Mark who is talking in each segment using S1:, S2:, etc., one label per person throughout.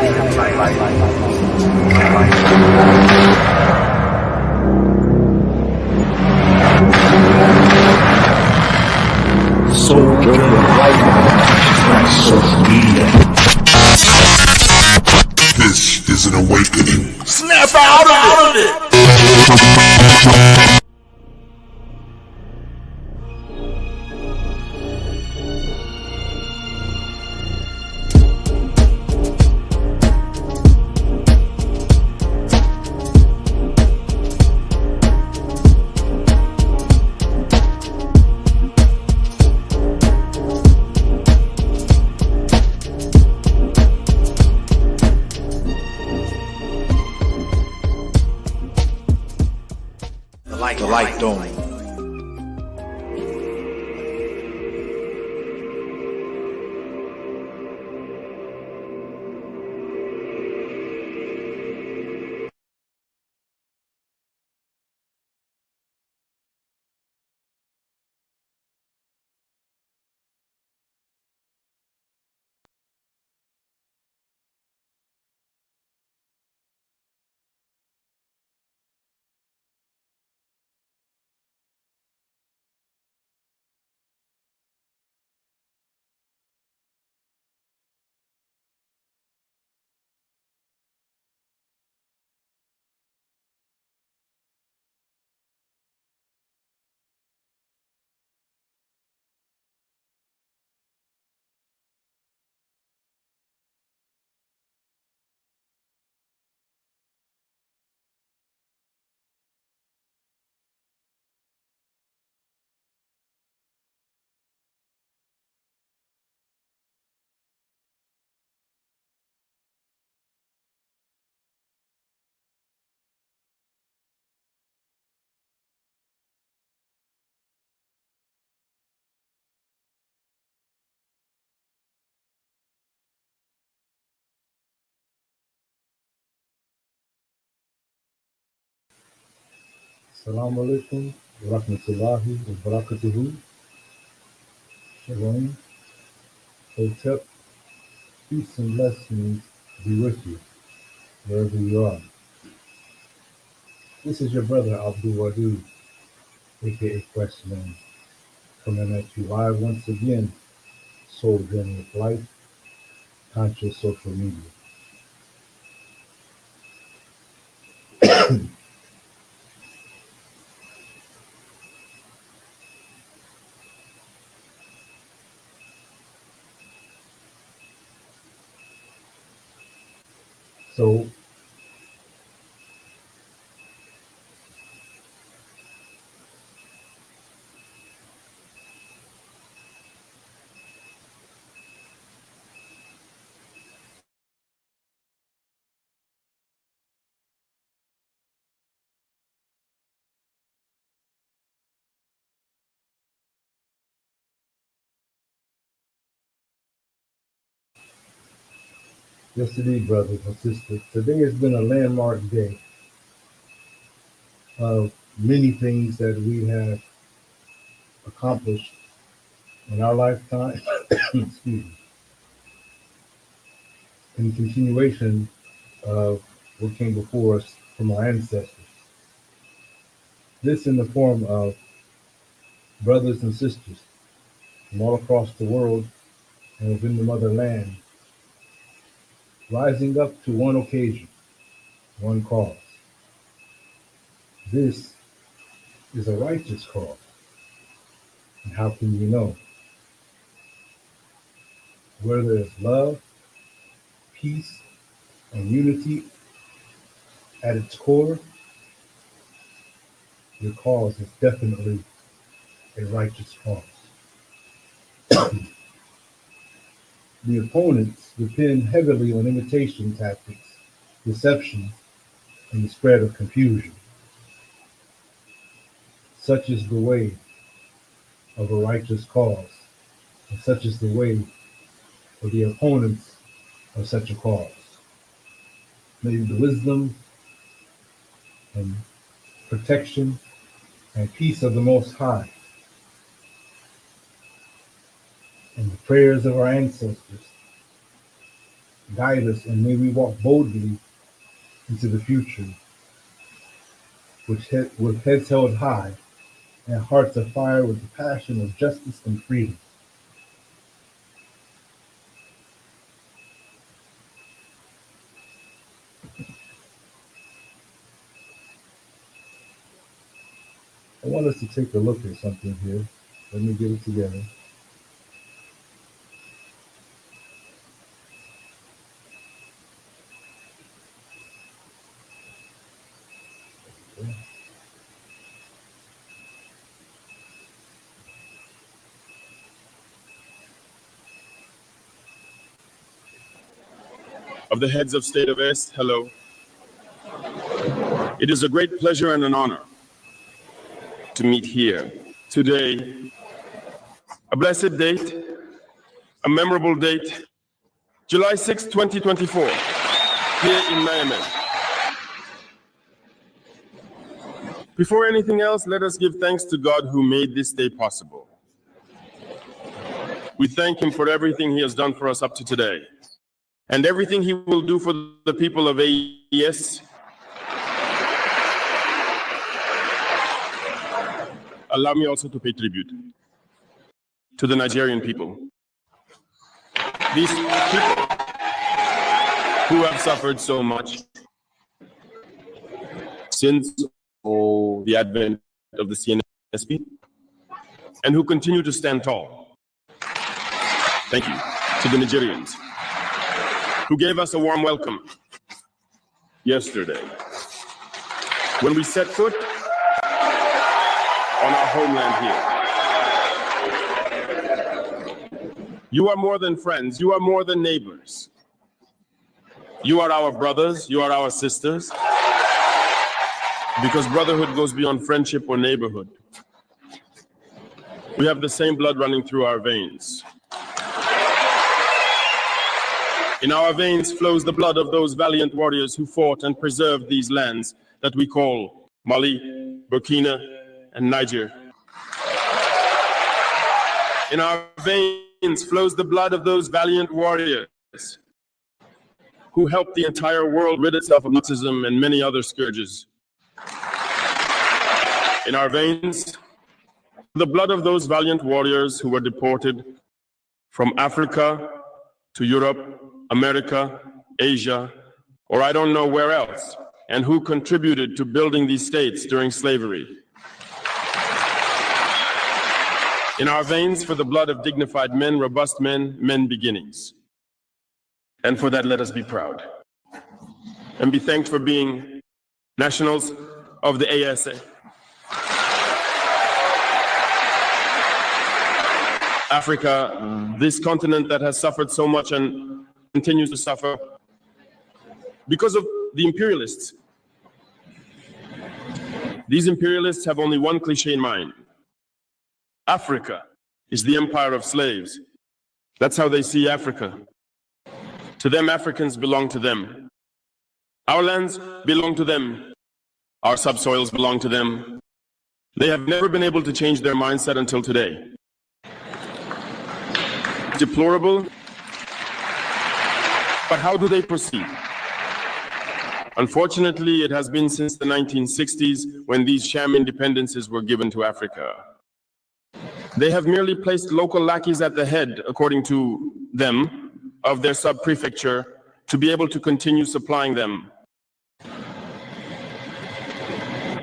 S1: Soul Journey of Light Consciousness Social Media.
S2: This is an awakening.
S3: Snap out of it!
S1: The Light Dome.
S4: Assalamu alaikum wa rahmatullahi wa barakatuhu. Shalom. Hotep. Peace and blessings be with you, wherever you are. This is your brother Abdul Wadud, aka Questioning, coming at you live once again, Soul Journey of Life, Conscious Social Media. So, yes indeed, brothers and sisters, today has been a landmark day of many things that we have accomplished in our lifetime, excuse me, in continuation of what came before us from our ancestors. This in the form of brothers and sisters from all across the world and within the motherland, rising up to one occasion, one cause. This is a righteous cause. And how can you know? Where there is love, peace, and unity at its core, your cause is definitely a righteous cause. The opponents depend heavily on imitation tactics, deception, and the spread of confusion. Such is the way of a righteous cause, and such is the way of the opponents of such a cause. May the wisdom and protection and peace of the Most High and the prayers of our ancestors Guide us, and may we walk boldly into the future with heads held high and hearts afire with the passion of justice and freedom. I want us to take a look at something here. Let me get it together.
S5: Of the heads of state of S, hello. It is a great pleasure and an honor to meet here today. A blessed date, a memorable date, July 6, 2024, here in Niamey. Before anything else, let us give thanks to God who made this day possible. We thank Him for everything He has done for us up to today, and everything He will do for the people of AES. Allow me also to pay tribute to the Nigerian people. These people who have suffered so much since the advent of the CNSP and who continue to stand tall. Thank you to the Nigerians who gave us a warm welcome yesterday when we set foot on our homeland here. You are more than friends, you are more than neighbors. You are our brothers, you are our sisters, because brotherhood goes beyond friendship or neighborhood. We have the same blood running through our veins. In our veins flows the blood of those valiant warriors who fought and preserved these lands that we call Mali, Burkina, and Niger. In our veins flows the blood of those valiant warriors who helped the entire world rid itself of Nazism and many other scourges. In our veins, the blood of those valiant warriors who were deported from Africa to Europe, America, Asia, or I don't know where else, and who contributed to building these states during slavery. In our veins, for the blood of dignified men, robust men, men beginnings. And for that, let us be proud and be thanked for being nationals of the ASA. Africa, this continent that has suffered so much and continues to suffer because of the imperialists. These imperialists have only one cliché in mind. Africa is the empire of slaves. That's how they see Africa. To them, Africans belong to them. Our lands belong to them. Our subsoils belong to them. They have never been able to change their mindset until today. Deplorable, but how do they proceed? Unfortunately, it has been since the 1960s when these sham independences were given to Africa. They have merely placed local lackeys at the head, according to them, of their sub-prefecture to be able to continue supplying them.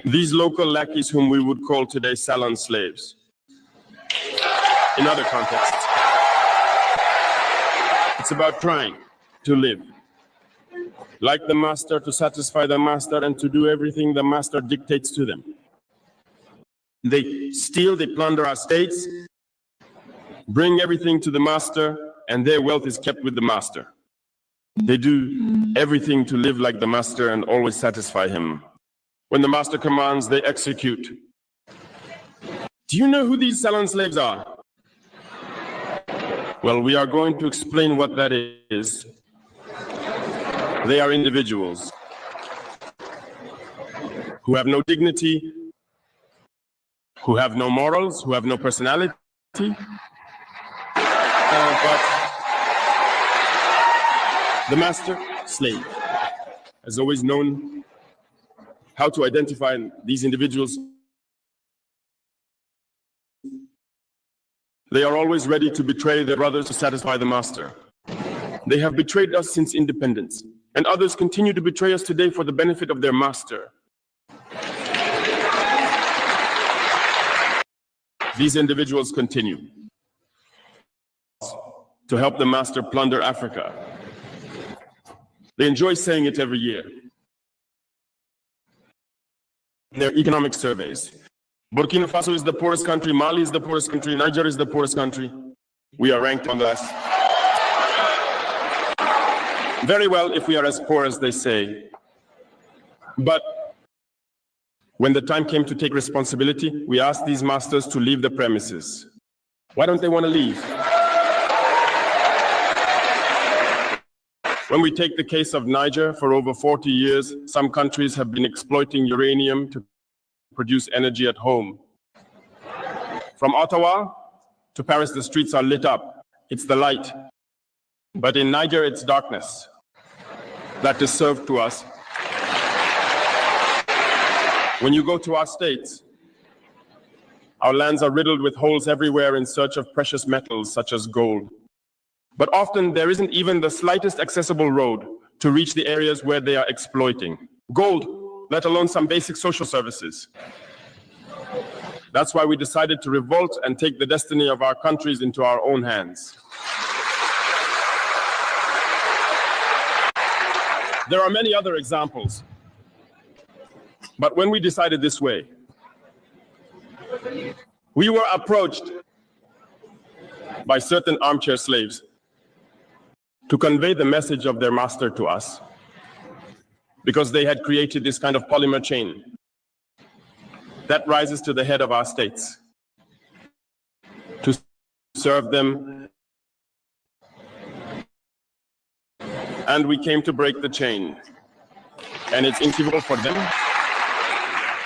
S5: These local lackeys whom we would call today salon slaves. In other contexts, it's about trying to live like the master, to satisfy the master, and to do everything the master dictates to them. They steal, they plunder our states, bring everything to the master, and their wealth is kept with the master. They do everything to live like the master and always satisfy him. When the master commands, they execute. Do you know who these salon slaves are? Well, we are going to explain what that is. They are individuals who have no dignity, who have no morals, who have no personality, but The master slave has always known how to identify these individuals. They are always ready to betray their brothers to satisfy the master. They have betrayed us since independence, and others continue to betray us today for the benefit of their master. These individuals continue to help the master plunder Africa. They enjoy saying it every year in their economic surveys. Burkina Faso is the poorest country, Mali is the poorest country, Niger is the poorest country. We are ranked on that. Very well if we are as poor as they say. But when the time came to take responsibility, we asked these masters to leave the premises. Why don't they want to leave? When we take the case of Niger, for over 40 years, some countries have been exploiting uranium to produce energy at home. From Ottawa to Paris, the streets are lit up. It's the light. But in Niger, it's darkness that is served to us. When you go to our states, our lands are riddled with holes everywhere in search of precious metals such as gold. But often there isn't even the slightest accessible road to reach the areas where they are exploiting gold, let alone some basic social services. That's why we decided to revolt and take the destiny of our countries into our own hands. There are many other examples. But when we decided this way, we were approached by certain armchair slaves to convey the message of their master to us, because they had created this kind of polymer chain that rises to the head of our states to serve them. And we came to break the chain, and it's invisible for them.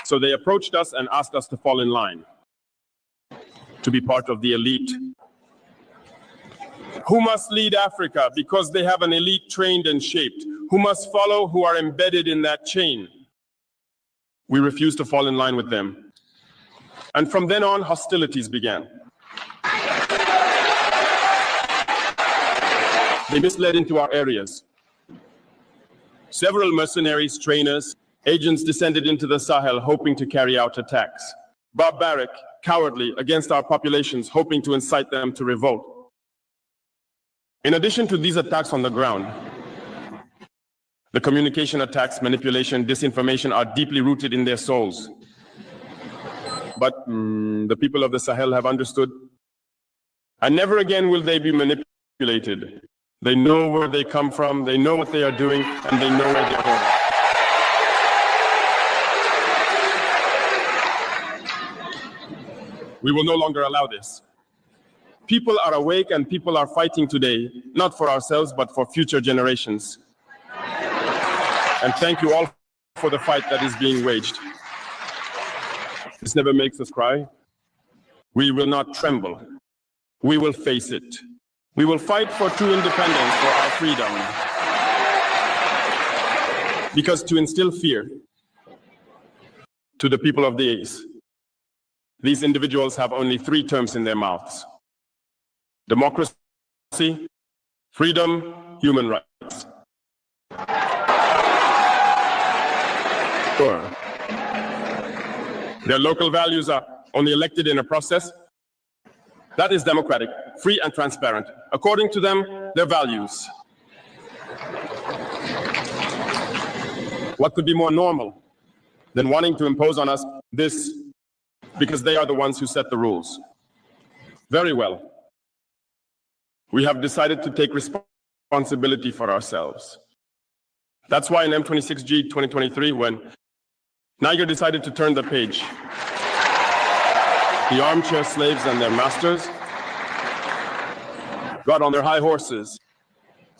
S5: So they approached us and asked us to fall in line, to be part of the elite who must lead Africa because they have an elite trained and shaped, who must follow, who are embedded in that chain. We refused to fall in line with them. And from then on, hostilities began. They misled into our areas. Several mercenaries, trainers, agents descended into the Sahel hoping to carry out attacks. Barbaric, cowardly, against our populations, hoping to incite them to revolt. In addition to these attacks on the ground, the communication attacks, manipulation, disinformation are deeply rooted in their souls. But the people of the Sahel have understood, and never again will they be manipulated. They know where they come from, they know what they are doing, and they know where they're going. We will no longer allow this. People are awake and people are fighting today, not for ourselves, but for future generations. And thank you all for the fight that is being waged. This never makes us cry. We will not tremble. We will face it. We will fight for true independence, for our freedom. Because to instill fear to the people of the East, these individuals have only 3 terms in their mouths: democracy, freedom, human rights. Sure. Their local values are only elected in a process that is democratic, free and transparent. According to them, their values. What could be more normal than wanting to impose on us this because they are the ones who set the rules? Very well. We have decided to take responsibility for ourselves. That's why in M26G 2023, when Niger decided to turn the page, the armchair slaves and their masters got on their high horses.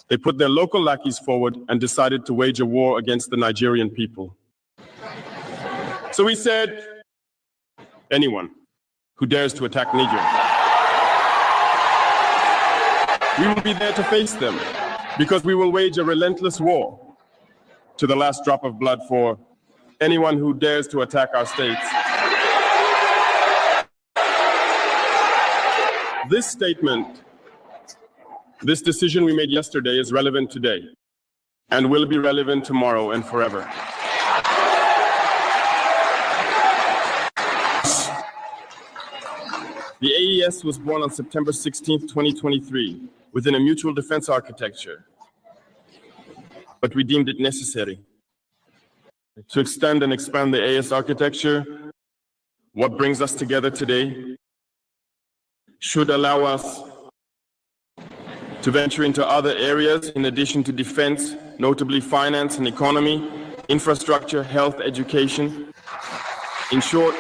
S5: They put their local lackeys forward and decided to wage a war against the Nigerian people. So we said, anyone who dares to attack Niger, we will be there to face them. Because we will wage a relentless war to the last drop of blood for anyone who dares to attack our states. This statement, this decision we made yesterday is relevant today and will be relevant tomorrow and forever. The AES was born on September 16th, 2023, within a mutual defense architecture, but we deemed it necessary to extend and expand the AES architecture. What brings us together today should allow us to venture into other areas in addition to defense, notably finance and economy, infrastructure, health, education, in short,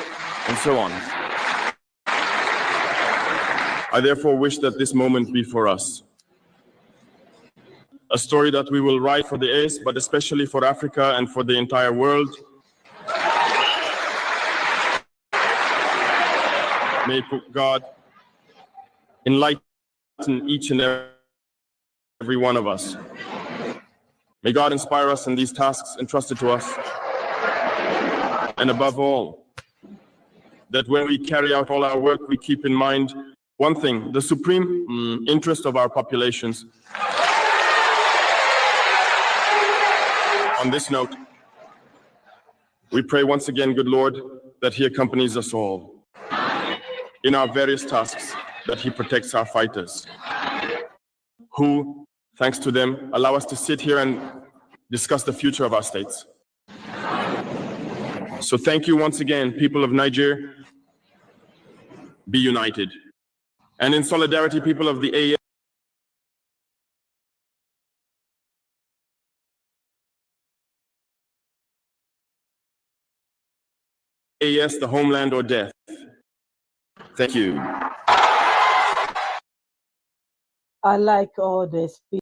S5: and so on. I therefore wish that this moment be for us a story that we will write for the ACE, but especially for Africa and for the entire world. May God enlighten each and every one of us. May God inspire us in these tasks entrusted to us. And above all, that when we carry out all our work, we keep in mind one thing, the supreme interest of our populations. On this note, we pray once again, good Lord, that He accompanies us all in our various tasks, that He protects our fighters, who, thanks to them, allow us to sit here and discuss the future of our states. So thank you once again, people of Niger. Be united. And in solidarity, people of the AES, the homeland or death. Thank you.
S6: I like all the speech.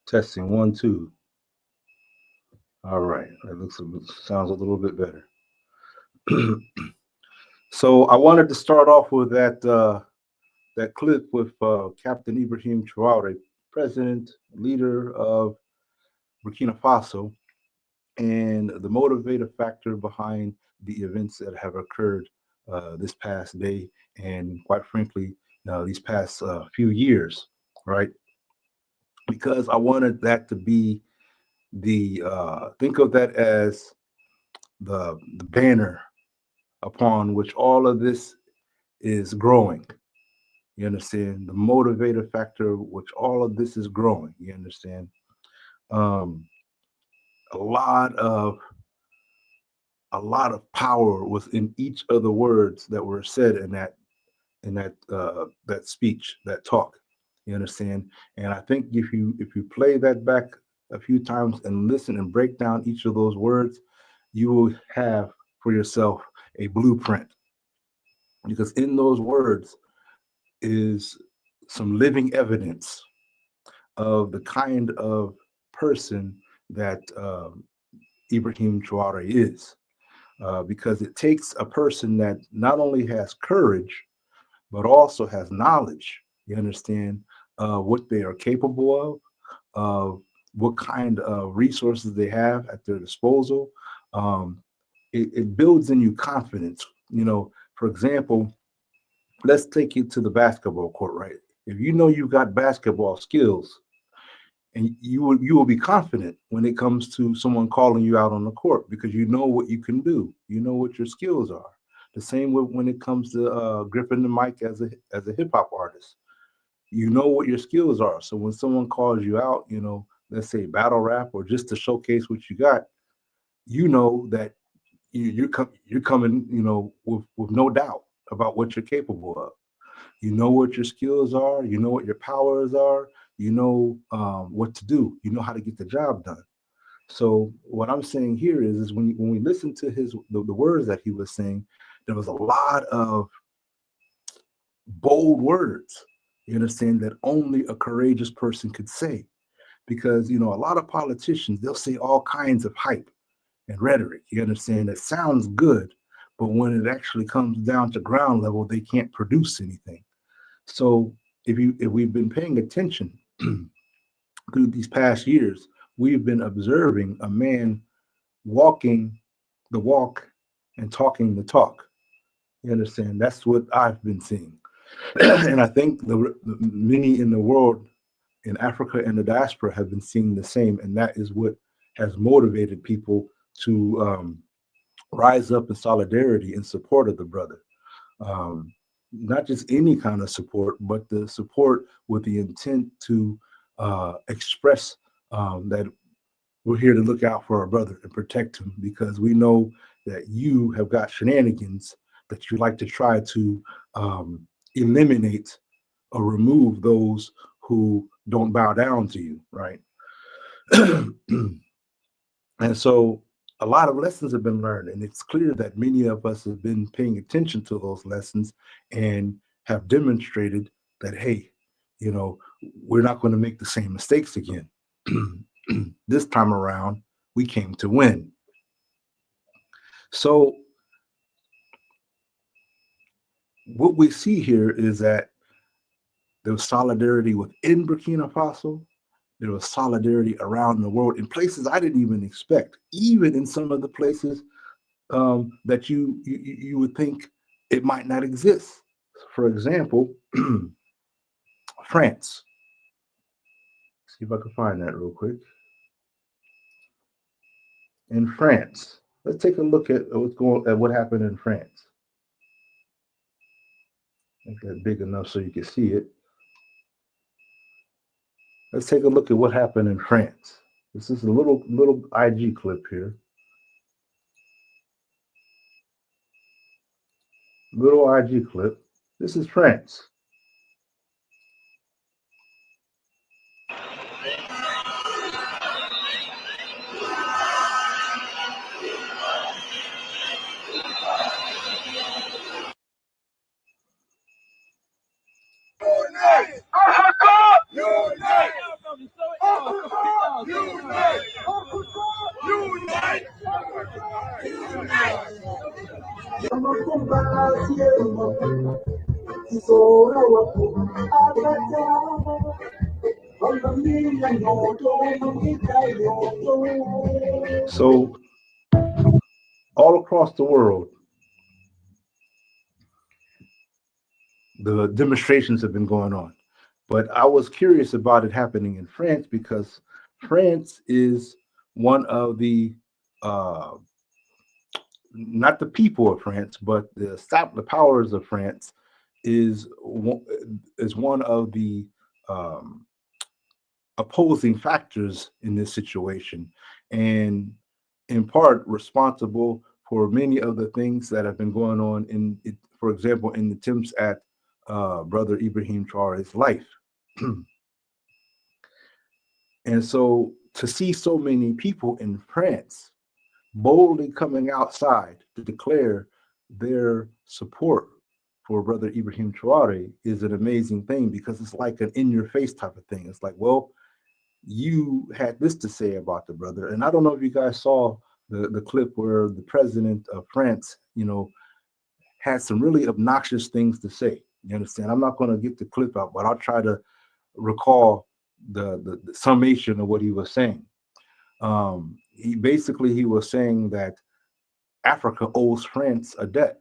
S4: Testing 1, 2. All right, that sounds a little bit better. So I wanted to start off with that clip with Captain Ibrahim Traore, president, leader of Burkina Faso, and the motivative factor behind the events that have occurred this past day, and quite frankly, these past few years, right? Because I wanted that to be think of that as the banner upon which all of this is growing. You understand? The motivator factor which all of this is growing. You understand? A lot of power was in each of the words that were said in that speech, that talk. You understand? And I think if you play that back a few times and listen and break down each of those words, you will have for yourself a blueprint. Because in those words is some living evidence of the kind of person that Ibrahim Traore is. Because it takes a person that not only has courage, but also has knowledge. You understand what they are capable of what kind of resources they have at their disposal. It builds in you confidence. You know, for example, let's take you to the basketball court, right? If you know you've got basketball skills, and you will be confident when it comes to someone calling you out on the court, because you know what you can do. You know what your skills are. The same with when it comes to gripping the mic as a hip hop artist. You know what your skills are. So when someone calls you out, let's say battle rap or just to showcase what you got, you know that you're coming, with no doubt about what you're capable of. You know what your skills are. You know what your powers are. You know what to do. You know how to get the job done. So what I'm saying here is when we listen to the words that he was saying, there was a lot of bold words. You understand that only a courageous person could say, because a lot of politicians, they'll say all kinds of hype and rhetoric. You understand that sounds good, but when it actually comes down to ground level, they can't produce anything. So if we've been paying attention through these past years, we've been observing a man walking the walk and talking the talk. You understand? That's what I've been seeing. And I think the many in the world, in Africa and the diaspora, have been seeing the same. And that is what has motivated people to rise up in solidarity in support of the brother. Not just any kind of support, but the support with the intent to express that we're here to look out for our brother and protect him, because we know that you have got shenanigans that you like to try to eliminate or remove those who don't bow down to you, right? And so a lot of lessons have been learned, and it's clear that many of us have been paying attention to those lessons and have demonstrated that, hey, we're not going to make the same mistakes again. This time around, we came to win. So what we see here is that there was solidarity within Burkina Faso. There was solidarity around the world in places I didn't even expect, even in some of the places that you would think it might not exist. For example, France. See if I can find that real quick. In France, let's take a look at what happened in France. Make that big enough so you can see it. Let's take a look at what happened in France. This is a little IG clip here. Little IG clip. This is France. So all across the world, the demonstrations have been going on. But I was curious about it happening in France because France is one of the not the people of France, but the powers of France is one of the opposing factors in this situation, and in part responsible for many of the things that have been going on in it, for example, in attempts at brother Ibrahim Traore's life. And so to see so many people in France boldly coming outside to declare their support for brother Ibrahim Traore is an amazing thing, because it's like an in-your-face type of thing. It's like, well, you had this to say about the brother. And I don't know if you guys saw the clip where the president of France, had some really obnoxious things to say. You understand? I'm not going to get the clip out, but I'll try to recall the summation of what he was saying. He was saying that Africa owes France a debt.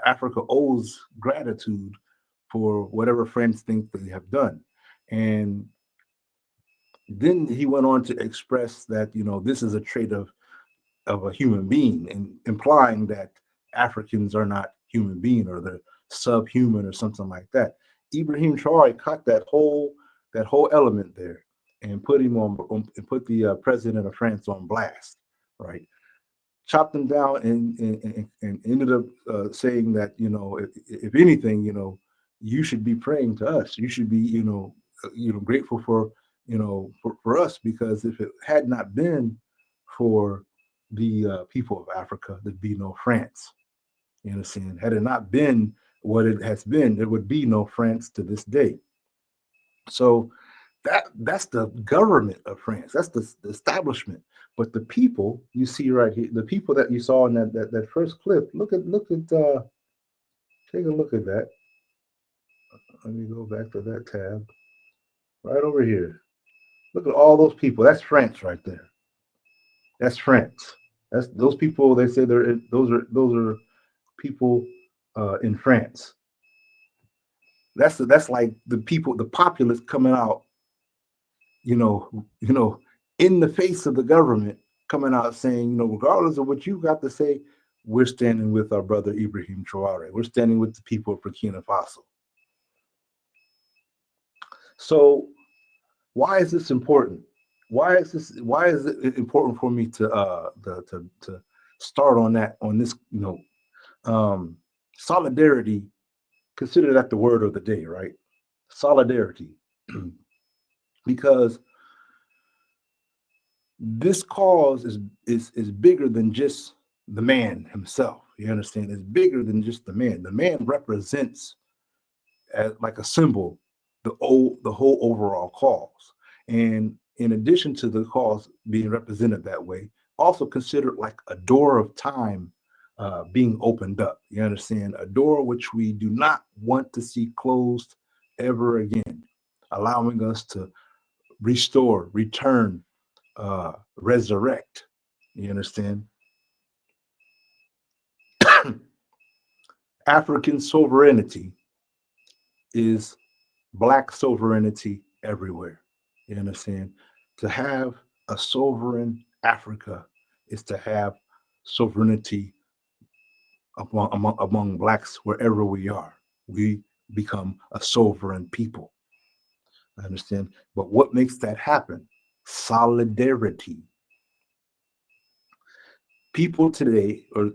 S4: Africa owes gratitude for whatever France think they have done. And then he went on to express that, this is a trait of a human being, and implying that Africans are not human beings or they're subhuman or something like that. Ibrahim Traore caught that whole element there and put him and put the president of France on blast, right? Chopped him down and ended up saying that, if anything, you should be praying to us. You should be, grateful for, for us, because if it had not been for the people of Africa, there'd be no France. You understand? Had it not been what it has been, there would be no France to this day. So that's the government of France. That's the establishment. But the people you see right here, the people that you saw in that first clip, take a look at that. Let me go back to that tab. Right over here. Look at all those people. That's France right there. That's France. That's those people. They say those are people in France. That's like the people, the populace coming out, in the face of the government, coming out saying, regardless of what you got to say, we're standing with our brother Ibrahim Traore. We're standing with the people of Burkina Faso. So why is this important? Why is it important for me to start on this note? Solidarity, consider that the word of the day, right? Solidarity. Because this cause is bigger than just the man himself. You understand? It's bigger than just the man. The man represents, as like a symbol, the whole overall cause. And in addition to the cause being represented that way, also considered like a door of time being opened up. You understand? A door which we do not want to see closed ever again, allowing us to restore, return, resurrect. You understand? African sovereignty is Black sovereignty everywhere. You understand? To have a sovereign Africa is to have sovereignty among Blacks wherever we are. We become a sovereign people. I understand. But what makes that happen? Solidarity. People today, or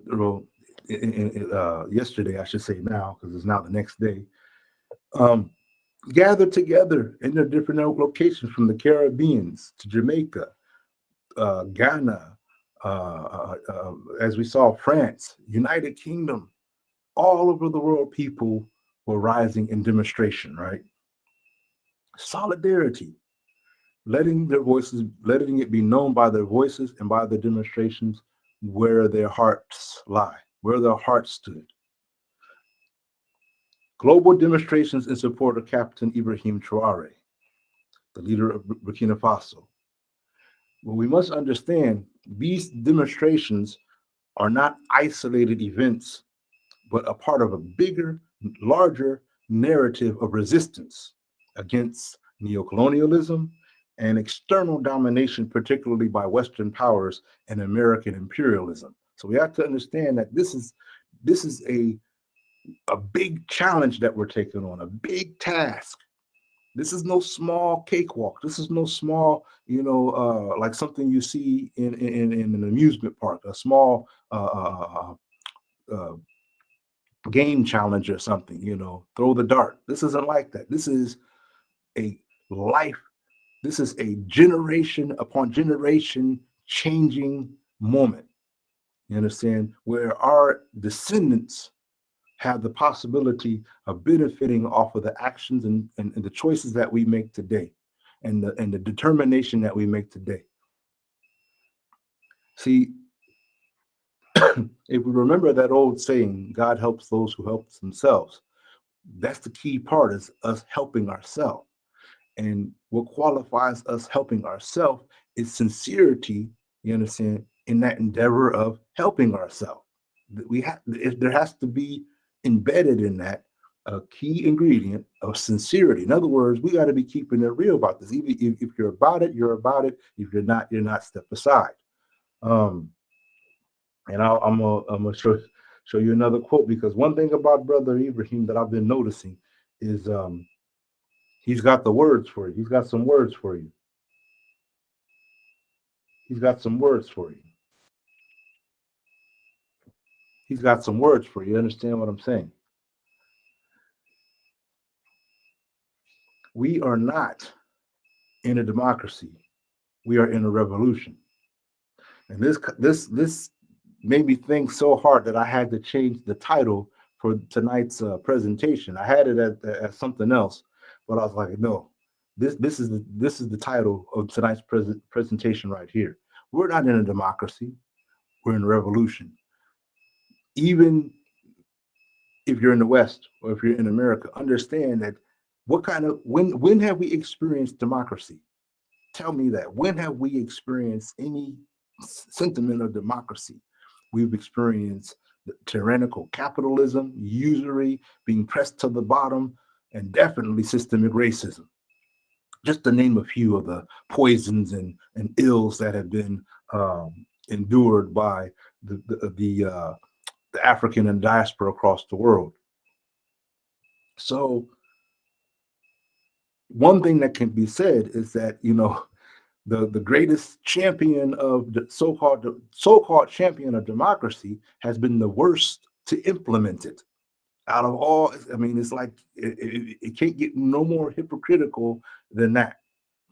S4: yesterday, I should say now, because it's now the next day, gather together in their different locations, from the Caribbeans to Jamaica, Ghana, as we saw, France, United Kingdom, all over the world, people were rising in demonstration, right? Solidarity, letting it be known by their voices and by their demonstrations where their hearts lie, where their hearts stood. Global demonstrations in support of Captain Ibrahim Traore, the leader of Burkina Faso. Well, we must understand these demonstrations are not isolated events, but a part of a bigger, larger narrative of resistance against neocolonialism and external domination, particularly by Western powers and American imperialism. So we have to understand that this is a big challenge that we're taking on, a big task. This is no small cakewalk. This is no small, like something you see in an amusement park, a small game challenge or something, throw the dart. This isn't like that. This is a life. This is a generation upon generation changing moment. You understand? Where our descendants have the possibility of benefiting off of the actions and the choices that we make today, and the determination that we make today. See, if we remember that old saying, God helps those who help themselves, that's the key part, is us helping ourselves. And what qualifies us helping ourselves is sincerity, you understand, in that endeavor of helping ourselves. There has to be embedded in that a key ingredient of sincerity. In other words, we got to be keeping it real about this. Even if you're about it, you're about it. If you're not, step aside. And I'm gonna show you another quote, because one thing about Brother Ibrahim that I've been noticing is he's got the words for you. He's got some words for you. He's got some words for you. He's got some words for you. You understand what I'm saying? We are not in a democracy. We are in a revolution. And this made me think so hard that I had to change the title for tonight's presentation. I had it as something else, but I was like, no, this is the title of tonight's presentation right here. We're not in a democracy. We're in a revolution. Even if you're in the West or if you're in America, understand that when have we experienced democracy? Tell me that. When have we experienced any sentiment of democracy? We've experienced tyrannical capitalism, usury, being pressed to the bottom, and definitely systemic racism. Just to name a few of the poisons and ills that have been endured by the African and diaspora across the world. So one thing that can be said is that, you know, the greatest champion of the so-called champion of democracy has been the worst to implement it. Out of all, I mean, it's like it can't get no more hypocritical than that.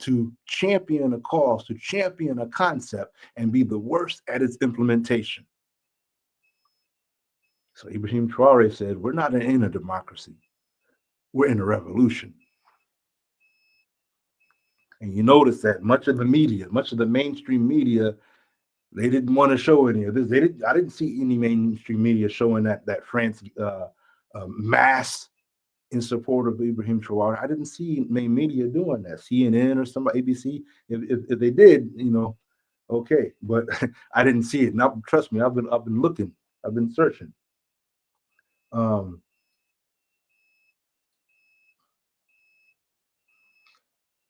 S4: To champion a cause, to champion a concept, and be the worst at its implementation. So Ibrahim Traore said, we're not in a democracy. We're in a revolution. And you notice that much of the media, much of the mainstream media, they didn't want to show any of this. I didn't see any mainstream media showing that France mass in support of Ibrahim Traore. I didn't see main media doing that. CNN or somebody, ABC. If they did, you know, okay. But I didn't see it. Now, trust me, I've been looking. I've been searching.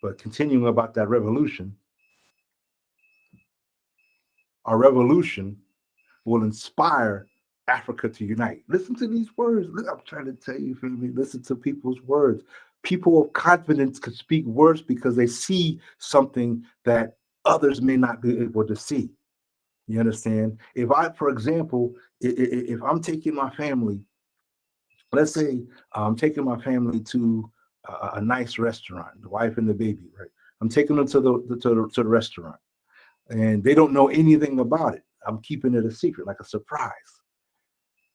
S4: But continuing about that revolution, our revolution will inspire Africa to unite. Listen to these words. Look, I'm trying to tell you, feel me? Listen to people's words. People of confidence can speak words because they see something that others may not be able to see. You understand? If I, for example, if I'm taking my family, let's say I'm taking my family to a nice restaurant, the wife and the baby, right? I'm taking them to the restaurant, and they don't know anything about it. I'm keeping it a secret, like a surprise.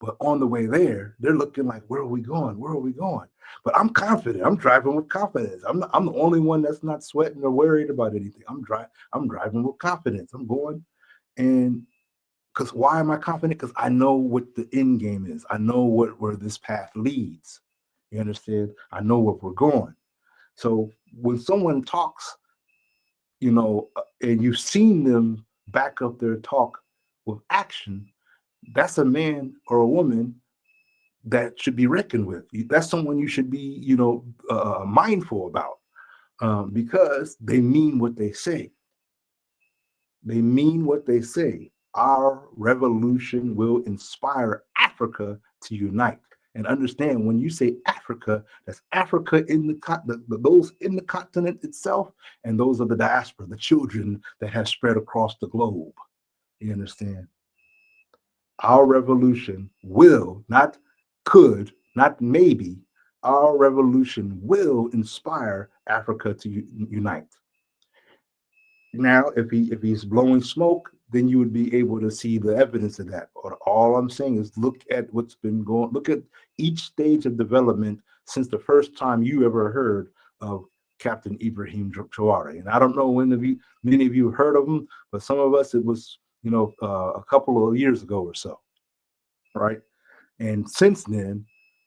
S4: But on the way there, they're looking like, where are we going? Where are we going? But I'm confident. I'm driving with confidence. I'm the only one that's not sweating or worried about anything. I'm driving with confidence. I'm going, and because why am I confident? Because I know what the end game is. I know where this path leads. You understand? I know where we're going. So when someone talks, you know, and you've seen them back up their talk with action, that's a man or a woman that should be reckoned with. That's someone you should be, you know, mindful about, because they mean what they say. They mean what they say. Our revolution will inspire Africa to unite. And understand, when you say Africa, that's Africa in those in the continent itself, and those are the diaspora, the children that have spread across the globe. You understand? Our revolution will, not could, not maybe, our revolution will inspire Africa to unite. Now, if he's blowing smoke, then you would be able to see the evidence of that. But all I'm saying is look at what's been going, look at each stage of development since the first time you ever heard of Captain Ibrahim Traore. And I don't know many of you heard of him, but some of us, it was, you know, a couple of years ago or so, right? And since then,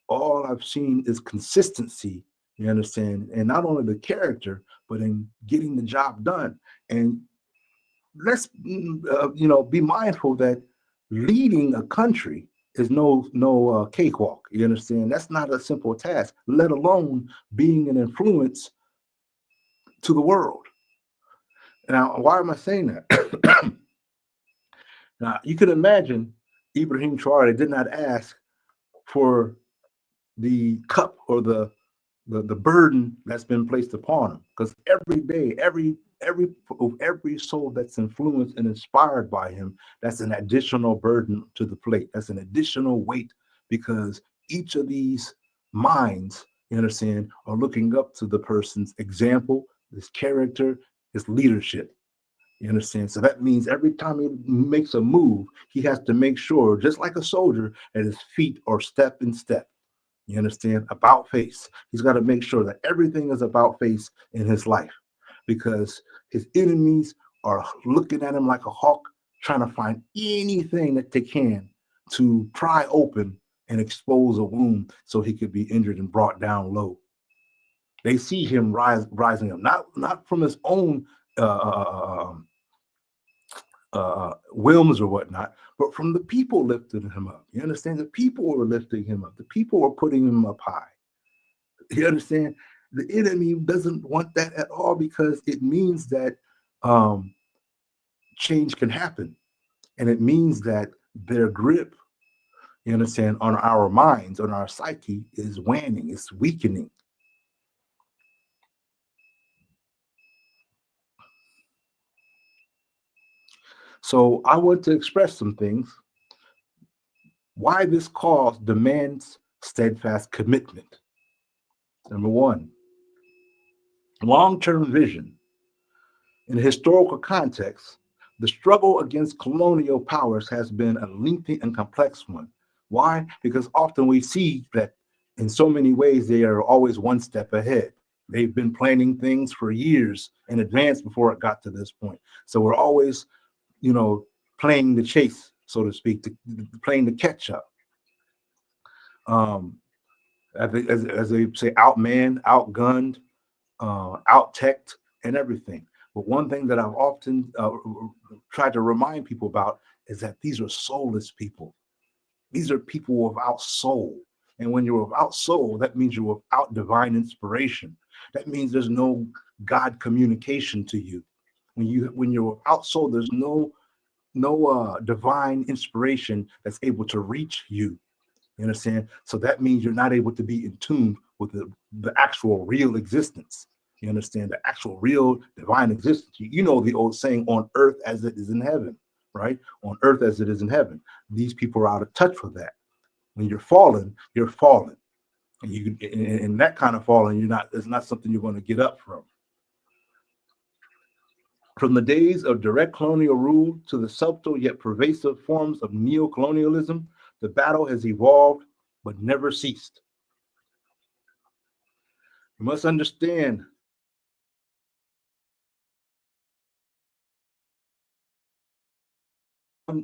S4: all I've seen is consistency, you understand? And not only the character, but in getting the job done. And let's, you know, be mindful that leading a country is no cakewalk. You understand? That's not a simple task, let alone being an influence to the world. Now, why am I saying that? Now, you can imagine
S7: Ibrahim Traore did not ask for the cup or the burden that's been placed upon him, because every day, every soul that's influenced and inspired by him, that's an additional burden to the plate. That's an additional weight, because each of these minds, you understand, are looking up to the person's example, his character, his leadership. You understand? So that means every time he makes a move, he has to make sure, just like a soldier, that his feet are step in step. You understand? About face. He's got to make sure that everything is about face in his life, because his enemies are looking at him like a hawk, trying to find anything that they can to pry open and expose a wound so he could be injured and brought down low. They see him rising up, not from his own whims or whatnot, but from the people lifting him up. You understand? The people were lifting him up. The people were putting him up high. You understand? The enemy doesn't want that at all, because it means that change can happen. And it means that their grip, you understand, on our minds, on our psyche is waning, it's weakening. So I want to express some things. Why this cause demands steadfast commitment. Number one, long-term vision. In a historical context, the struggle against colonial powers has been a lengthy and complex one. Why? Because often we see that in so many ways they are always one step ahead. They've been planning things for years in advance before it got to this point. So we're always, playing the chase, so to speak, playing the catch up. As they say, outmanned, outgunned, out-teched, and everything. But one thing that I've often tried to remind people about is that these are soulless people. These are people without soul. And when you're without soul, that means you're without divine inspiration. That means there's no God communication to you. When you're without soul, there's no divine inspiration that's able to reach you. You understand? So that means you're not able to be in tune with the actual real existence. You understand? The actual real divine existence. You know the old saying, on earth as it is in heaven, right? On earth as it is in heaven. These people are out of touch with that. When you're fallen, you're fallen. And in that kind of falling, it's not something you're going to get up from. From the days of direct colonial rule to the subtle yet pervasive forms of neocolonialism, the battle has evolved but never ceased. You must understand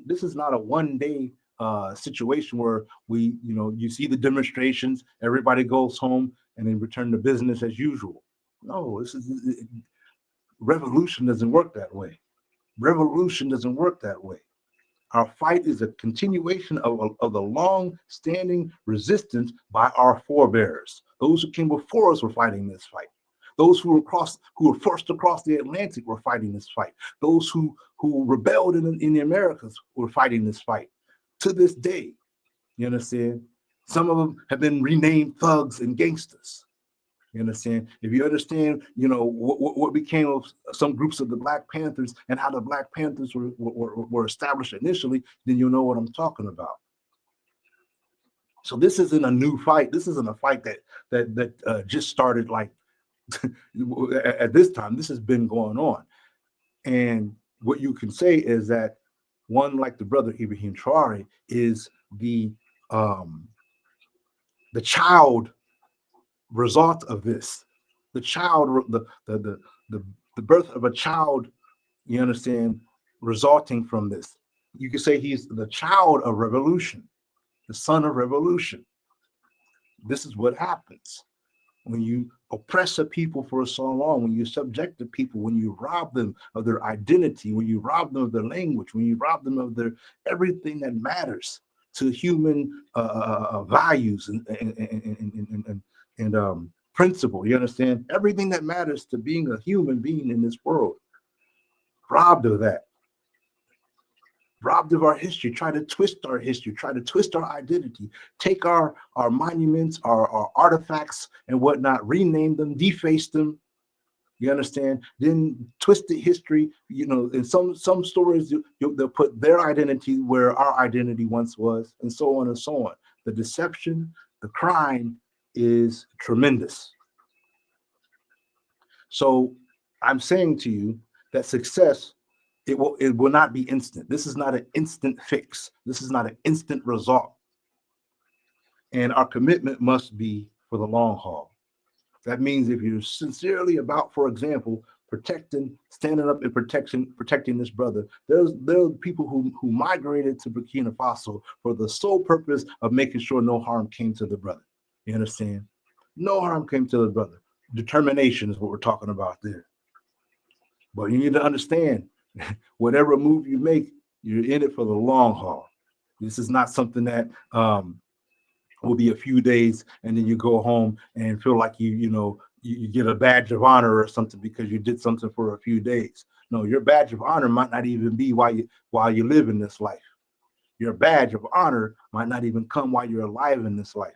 S7: this is not a one-day situation where you see the demonstrations, everybody goes home, and then return to business as usual. No, revolution doesn't work that way. Revolution doesn't work that way. Our fight is a continuation of the long-standing resistance by our forebears. Those who came before us were fighting this fight. Those who were forced across the Atlantic were fighting this fight. Those who rebelled in the Americas were fighting this fight. To this day, you understand? Some of them have been renamed thugs and gangsters. You understand? If you understand, what became of some groups of the Black Panthers and how the Black Panthers were established initially, then you'll know what I'm talking about. So this isn't a new fight. This isn't a fight that just started like at this time. This has been going on. And what you can say is that one, like the brother Ibrahim Traore, is the child result of this. The child, the birth of a child, you understand, resulting from this. You could say he's the child of revolution, the son of revolution. This is what happens when you oppress a people for so long, when you subject the people, when you rob them of their identity, when you rob them of their language, when you rob them of their everything that matters to human values and principle. You understand? Everything that matters to being a human being in this world, robbed of that. robbed of our history, try to twist our history, try to twist our identity, take our monuments, our artifacts and whatnot, rename them, deface them. You understand? Then twisted history, you know, in some stories, they'll put their identity where our identity once was, and so on and so on. The deception, the crime is tremendous. So I'm saying to you that success, it will not be instant. This is not an instant fix. This is not an instant result. And our commitment must be for the long haul. That means if you're sincerely about, for example, standing up and protecting this brother, there are people who migrated to Burkina Faso for the sole purpose of making sure no harm came to the brother. You understand? No harm came to the brother. Determination is what we're talking about there. But you need to understand, whatever move you make, you're in it for the long haul. This is not something that will be a few days and then you go home and feel like you get a badge of honor or something because you did something for a few days. No, your badge of honor might not even be while you live in this life. Your badge of honor might not even come while you're alive in this life.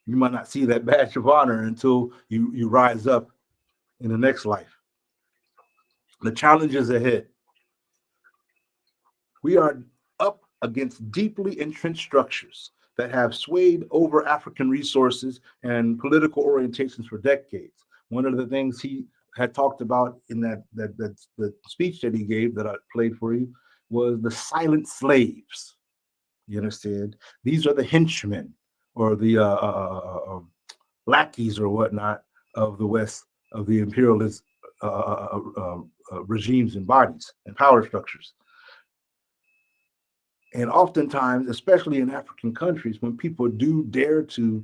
S7: You might not see that badge of honor until you rise up in the next life. The challenges ahead. We are up against deeply entrenched structures that have swayed over African resources and political orientations for decades. One of the things he had talked about in the speech that he gave that I played for you was the silent slaves. You understand? These are the henchmen or the lackeys or whatnot of the West, of the imperialist regimes and bodies and power structures. And oftentimes, especially in African countries, when people do dare to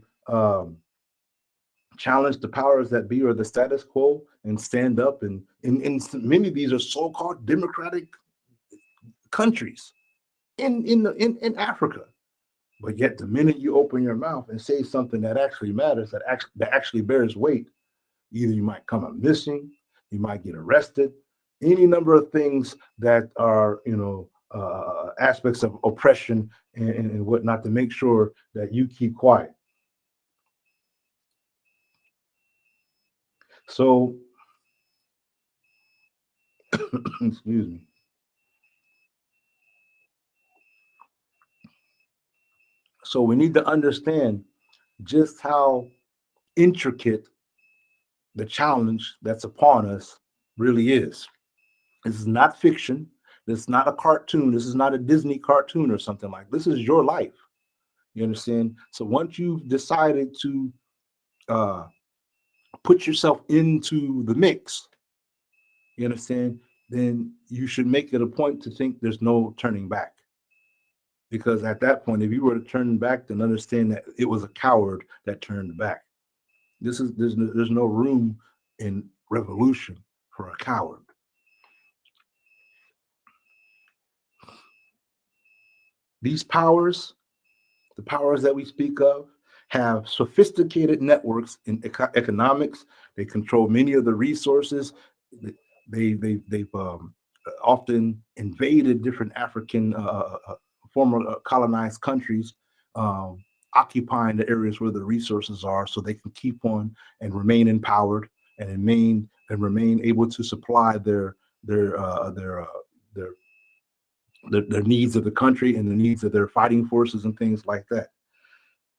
S7: challenge the powers that be or the status quo and stand up, and many of these are so-called democratic countries in Africa. But yet, the minute you open your mouth and say something that actually matters, that actually bears weight, either you might come up missing, you might get arrested, any number of things that are, aspects of oppression and whatnot to make sure that you keep quiet. So, excuse me. So we need to understand just how intricate the challenge that's upon us really is. This is not fiction. This is not a cartoon. This is not a Disney cartoon or something like this. Is your life. You understand? So once you've decided to put yourself into the mix, you understand, then you should make it a point to think there's no turning back. Because at that point, if you were to turn back, then understand that it was a coward that turned back. There's no room in revolution for a coward. These powers, the powers that we speak of, have sophisticated networks in economics. They control many of the resources. They've often invaded different African former colonized countries, occupying the areas where the resources are, so they can keep on and remain empowered and remain able to supply their needs of the country and the needs of their fighting forces and things like that.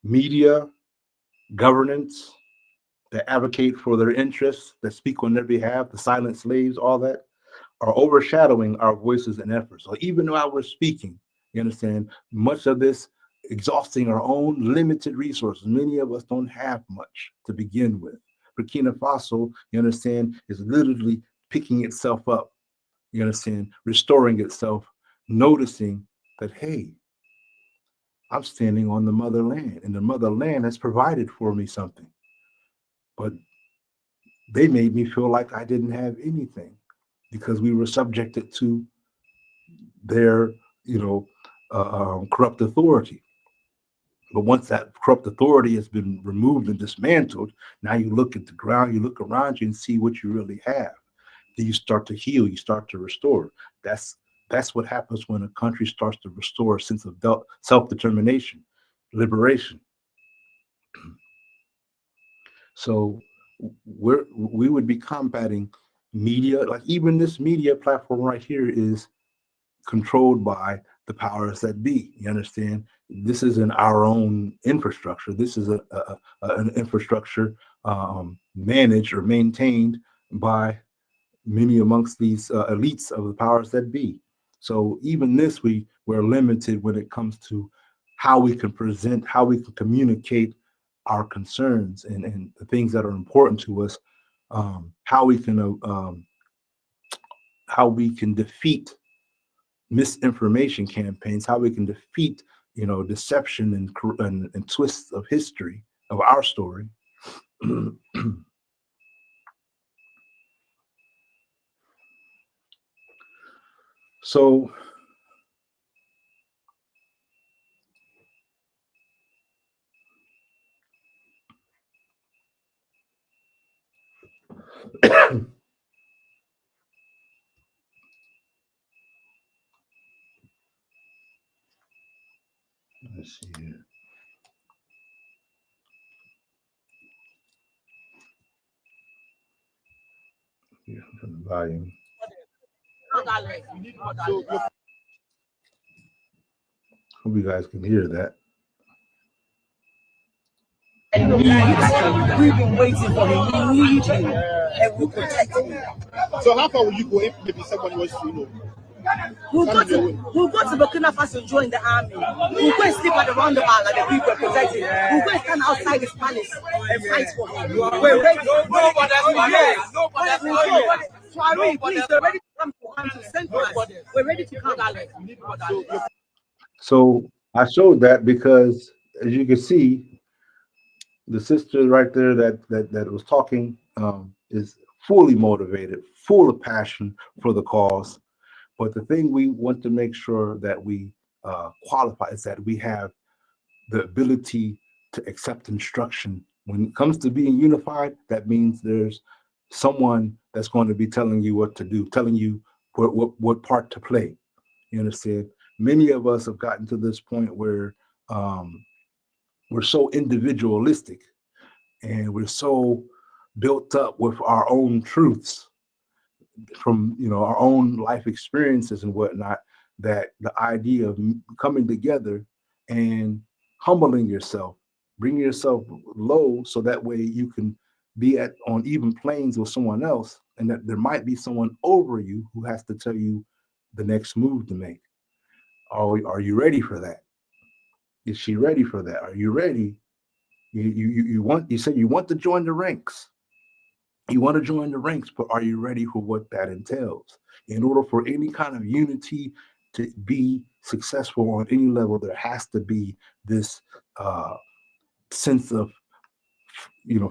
S7: Media, governance, that advocate for their interests, that speak on their behalf, the silent slaves, all that, are overshadowing our voices and efforts. So even while we're speaking, you understand, much of this exhausting our own limited resources. Many of us don't have much to begin with. Burkina Faso, you understand, is literally picking itself up, you understand, restoring itself, noticing that, hey, I'm standing on the motherland, and the motherland has provided for me something. But they made me feel like I didn't have anything because we were subjected to their, corrupt authority. But once that corrupt authority has been removed and dismantled, now you look at the ground, you look around you and see what you really have. Then you start to heal, you start to restore. That's That's what happens when a country starts to restore a sense of self-determination, liberation. So we would be combating media, like even this media platform right here is controlled by the powers that be. You understand? This isn't our own infrastructure. This is an infrastructure managed or maintained by many amongst these elites of the powers that be. So even this, we're limited when it comes to how we can present, how we can communicate our concerns and the things that are important to us, how we can defeat misinformation campaigns, how we can defeat, deception and twists of history of our story. So let's see here. Yeah, turn the volume. Hope you guys can hear that.
S8: We've been waiting for him. We need him, and we'll protect him.
S3: So how far will you go if maybe somebody wants to,
S8: We'll go to Burkina Faso and join the army. We'll go and sleep at the roundabout like the people protecting. We'll go and stand outside his palace and fight for him. We're ready. Traore, please, we're ready to come to send for us. We're ready to come.
S7: So I showed that because, as you can see, the sister right there that was talking is fully motivated, full of passion for the cause. But the thing we want to make sure that we qualify is that we have the ability to accept instruction. When it comes to being unified, that means there's someone that's going to be telling you what to do, telling you what part to play. You understand? Many of us have gotten to this point where we're so individualistic and we're so built up with our own truths from our own life experiences and whatnot, that the idea of coming together and humbling yourself, bringing yourself low so that way you can be on even planes with someone else, and that there might be someone over you who has to tell you the next move to make. Are you ready for that? Is she ready for that? Are you ready? You said you want to join the ranks. You want to join the ranks, but are you ready for what that entails? In order for any kind of unity to be successful on any level, there has to be this sense of,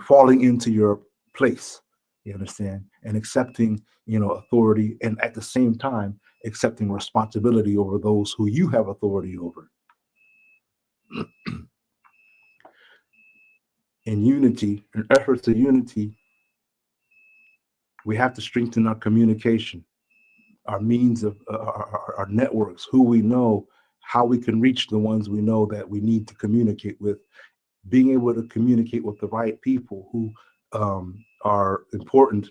S7: falling into your place, you understand, and accepting, authority, and at the same time, accepting responsibility over those who you have authority over. In unity, in efforts of unity, we have to strengthen our communication, our means of our networks, who we know, how we can reach the ones we know that we need to communicate with, being able to communicate with the right people who are important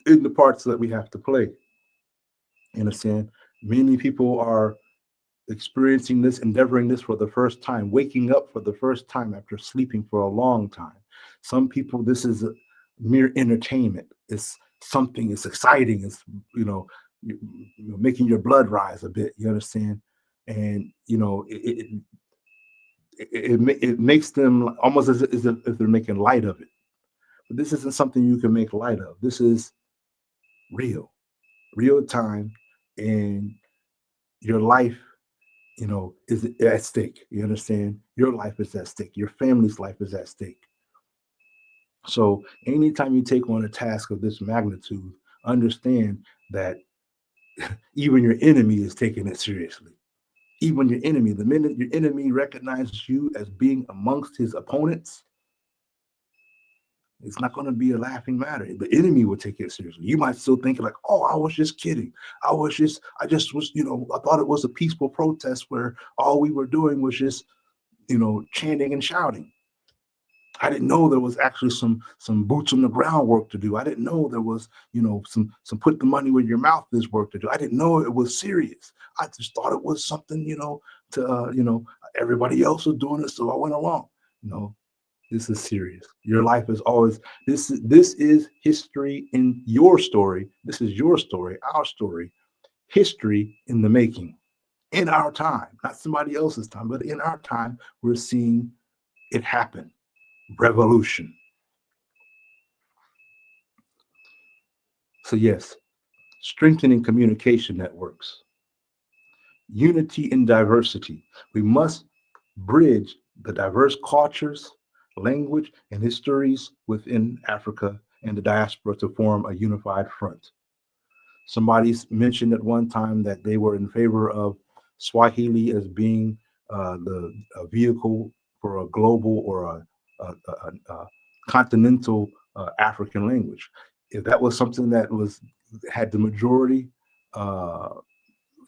S7: in the parts that we have to play. You understand? Many people are experiencing this, endeavoring this for the first time, waking up for the first time after sleeping for a long time. Some people, this is a mere entertainment. It's something, it's exciting. It's, making your blood rise a bit, you understand? And, it makes them almost as if they're making light of it. But this isn't something you can make light of. This is real time, and your life, is at stake. You understand? Your life is at stake. Your family's life is at stake. So anytime you take on a task of this magnitude, understand that even your enemy is taking it seriously. Even your enemy, the minute your enemy recognizes you as being amongst his opponents, It's not going to be a laughing matter. The enemy will take it seriously. You might still think like, oh, I was just kidding. I just was, I thought it was a peaceful protest where all we were doing was just, chanting and shouting. I didn't know there was actually some boots on the ground work to do. I didn't know there was, some put the money where your mouth is work to do. I didn't know it was serious. I just thought it was something, everybody else was doing it, so I went along. No, this is serious. Your life is always this is history in your story. This is your story, our story, history in the making. In our time, not somebody else's time, but in our time, we're seeing it happen. Revolution. So yes, strengthening communication networks, unity in diversity. We must bridge the diverse cultures, language, and histories within Africa and the diaspora to form a unified front. Somebody mentioned at one time that they were in favor of Swahili as being the a vehicle for a global or a continental African language. If that was something that had the majority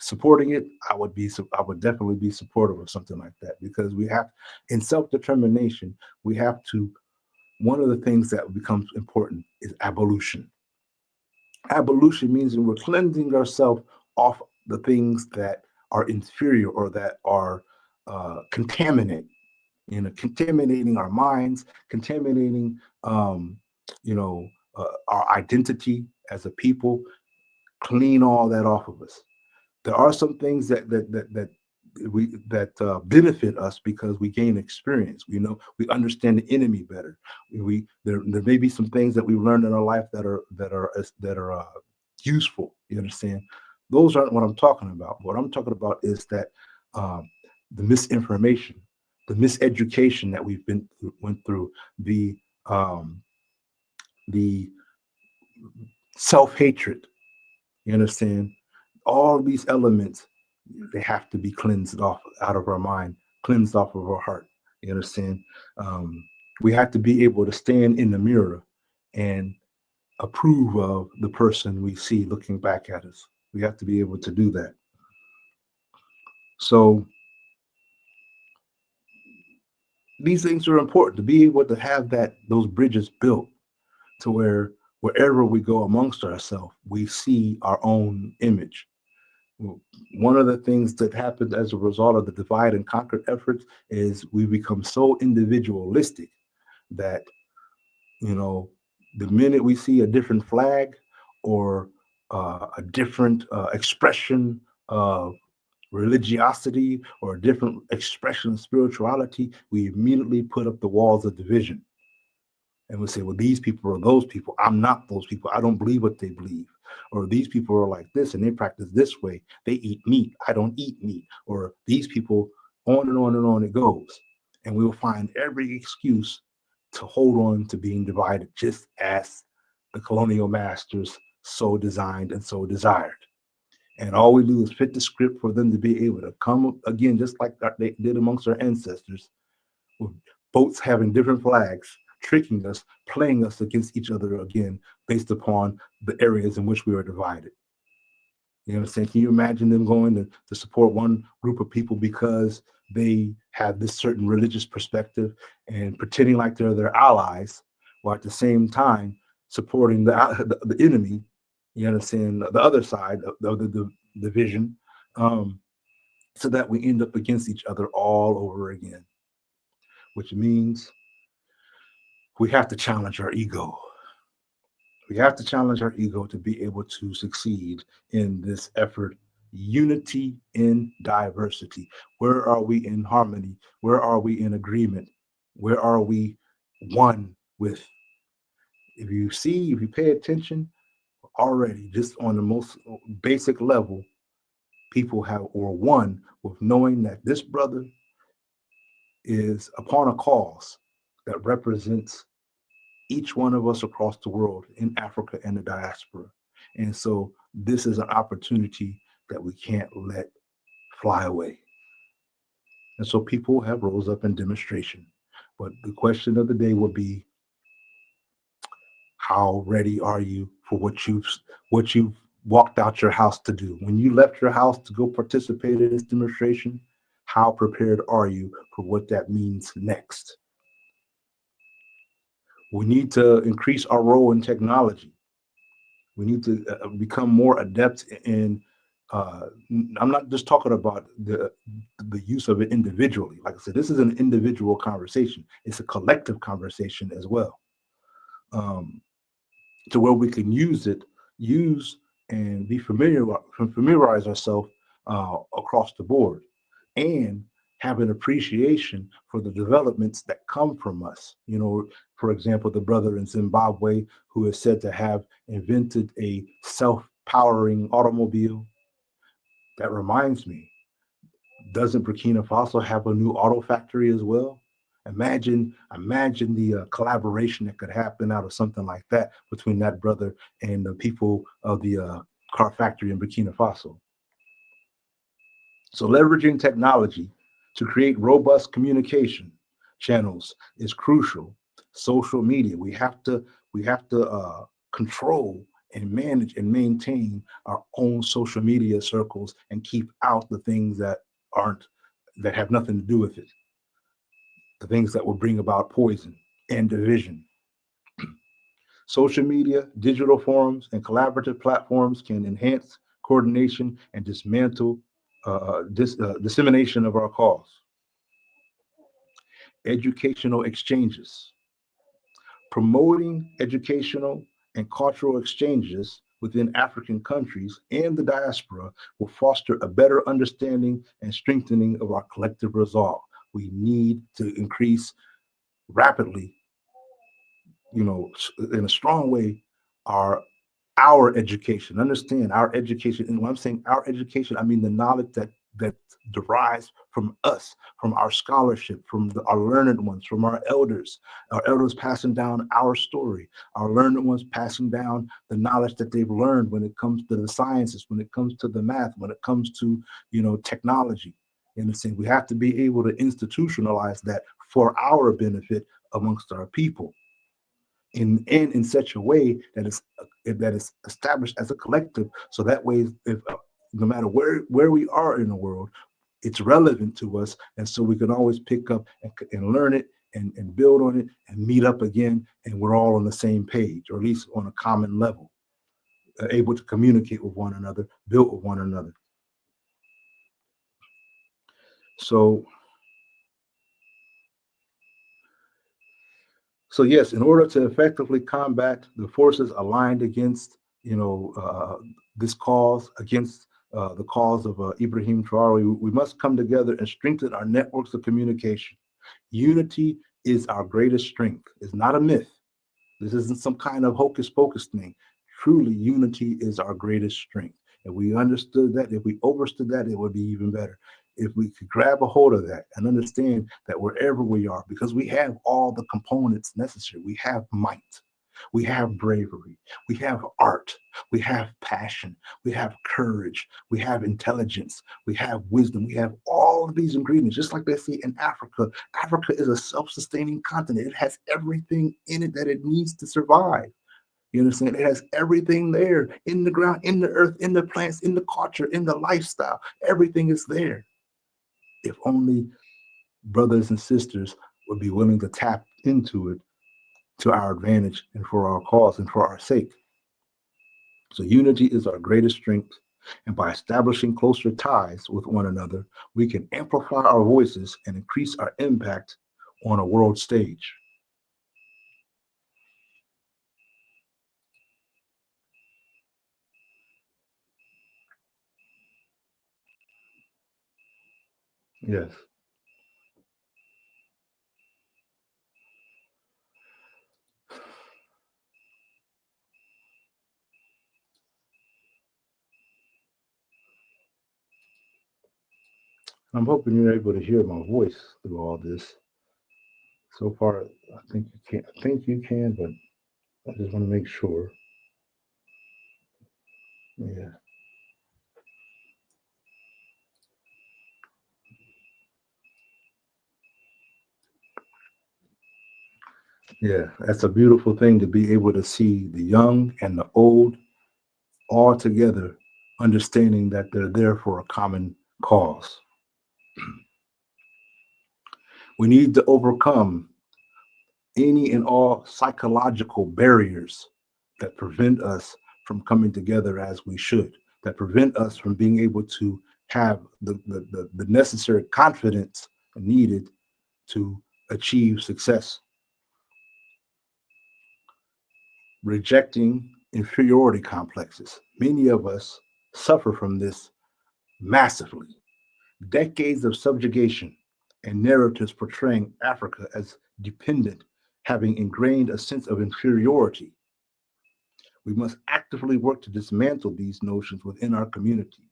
S7: supporting it, I would definitely be supportive of something like that, because we have, in self-determination, we have to. One of the things that becomes important is abolition. Abolition means that we're cleansing ourselves off the things that are inferior or that are contaminating, contaminating our minds, contaminating, our identity as a people. Clean all that off of us. There are some things that benefit us because we gain experience. We understand the enemy better. There may be some things that we've learned in our life that are useful. You understand? Those aren't what I'm talking about. What I'm talking about is that the misinformation, the miseducation that went through, the self-hatred. You understand? All these elements, they have to be cleansed off out of our mind, cleansed off of our heart. You understand? We have to be able to stand in the mirror and approve of the person we see looking back at us. We have to be able to do that. So these things are important, to be able to have those bridges built to where wherever we go amongst ourselves, we see our own image. One of the things that happens as a result of the divide and conquer efforts is we become so individualistic that, the minute we see a different flag or a different expression of religiosity or a different expression of spirituality, we immediately put up the walls of division. And we say, well, these people are those people. I'm not those people. I don't believe what they believe. Or these people are like this and they practice this way. They eat meat. I don't eat meat. Or these people, on and on and on it goes. And we will find every excuse to hold on to being divided, just as the colonial masters so designed and so desired. And all we do is fit the script for them to be able to come again, just like they did amongst our ancestors, with boats having different flags, tricking us, playing us against each other again, based upon the areas in which we are divided. You understand? Can you imagine them going to support one group of people because they have this certain religious perspective and pretending like they're their allies, while at the same time supporting the enemy? You understand? The other side of the division, so that we end up against each other all over again, which means we have to challenge our ego. We have to challenge our ego to be able to succeed in this effort. Unity in diversity. Where are we in harmony? Where are we in agreement? Where are we one with? If you pay attention, already just on the most basic level, people are one with knowing that this brother is upon a cause that represents each one of us across the world, in Africa and the diaspora. And so this is an opportunity that we can't let fly away. And so people have rose up in demonstration. But the question of the day will be, How ready are you for what you've walked out your house to do? When you left your house to go participate in this demonstration, how prepared are you for what that means next? We need to increase our role in technology. We need to become more adept in. I'm not just talking about the use of it individually. Like I said, this is an individual conversation. It's a collective conversation as well, to where we can use and be familiarize ourselves across the board, and have an appreciation for the developments that come from us. You know, for example, the brother in Zimbabwe who is said to have invented a self-powering automobile. That reminds me, doesn't Burkina Faso have a new auto factory as well? Imagine the collaboration that could happen out of something like that between that brother and the people of the car factory in Burkina Faso. So leveraging technology to create robust communication channels is crucial. Social media, we have to control and manage and maintain our own social media circles and keep out the things that have nothing to do with it, the things that will bring about poison and division. Social media, digital forums, and collaborative platforms can enhance coordination and dismantle dissemination of our cause. Educational exchanges. Promoting educational and cultural exchanges within African countries and the diaspora will foster a better understanding and strengthening of our collective resolve. We need to increase rapidly, in a strong way, our education. Understand our education. And when I'm saying our education, I mean the knowledge that derives from us, from our scholarship, from our learned ones, from our elders passing down our story, our learned ones passing down the knowledge that they've learned when it comes to the sciences, when it comes to the math, when it comes to, technology. In the sense, we have to be able to institutionalize that for our benefit amongst our people. In such a way that is established as a collective, so that way, if no matter where we are in the world, it's relevant to us, and so we can always pick up and learn it and build on it and meet up again, and we're all on the same page, or at least on a common level, able to communicate with one another, build with one another. So yes, in order to effectively combat the forces aligned against, this cause, against the cause of Ibrahim Traore, we must come together and strengthen our networks of communication. Unity is our greatest strength. It's not a myth. This isn't some kind of hocus pocus thing. Truly, unity is our greatest strength. If we understood that, if we overstood that, it would be even better. If we could grab a hold of that and understand that wherever we are, because we have all the components necessary, we have might, we have bravery, we have art, we have passion, we have courage, we have intelligence, we have wisdom, we have all of these ingredients, just like they say in Africa. Africa is a self-sustaining continent. It has everything in it that it needs to survive. You understand? It has everything there in the ground, in the earth, in the plants, in the culture, in the lifestyle. Everything is there. If only brothers and sisters would be willing to tap into it to our advantage and for our cause and for our sake. So unity is our greatest strength. And by establishing closer ties with one another, we can amplify our voices and increase our impact on a world stage. Yes. I'm hoping you're able to hear my voice through all this. So far, I think you can, but I just want to make sure. Yeah. Yeah, that's a beautiful thing to be able to see the young and the old all together, understanding that they're there for a common cause. We need to overcome any and all psychological barriers that prevent us from coming together as we should, that prevent us from being able to have the necessary confidence needed to achieve success. Rejecting inferiority complexes. Many of us suffer from this massively. Decades of subjugation and narratives portraying Africa as dependent, having ingrained a sense of inferiority. We must actively work to dismantle these notions within our communities.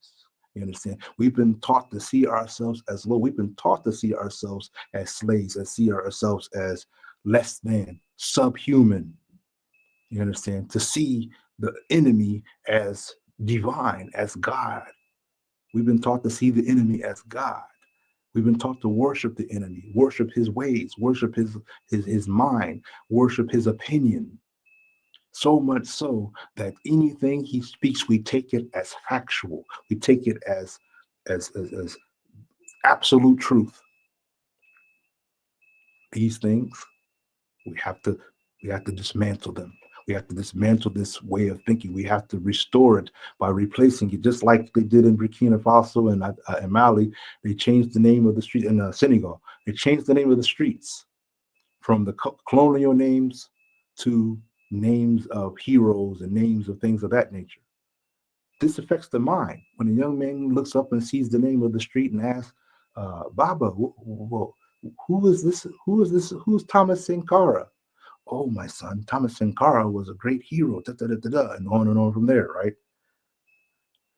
S7: You understand? We've been taught to see ourselves as low. We've been taught to see ourselves as slaves, and see ourselves as less than, subhuman. You understand? To see the enemy as divine, as God. We've been taught to see the enemy as God. We've been taught to worship the enemy, worship his ways, worship his mind, worship his opinion. So much so that anything he speaks, we take it as factual. We take it as absolute truth. These things we have to dismantle them. We have to dismantle this way of thinking. We have to restore it by replacing it, just like they did in Burkina Faso and Mali. They changed the name of the street in Senegal. They changed the name of the streets from the colonial names to names of heroes and names of things of that nature. This affects the mind. When a young man looks up and sees the name of the street and asks, Baba, who is this? Who is this? Who's Thomas Sankara? Oh, my son, Thomas Sankara was a great hero, and on from there, right?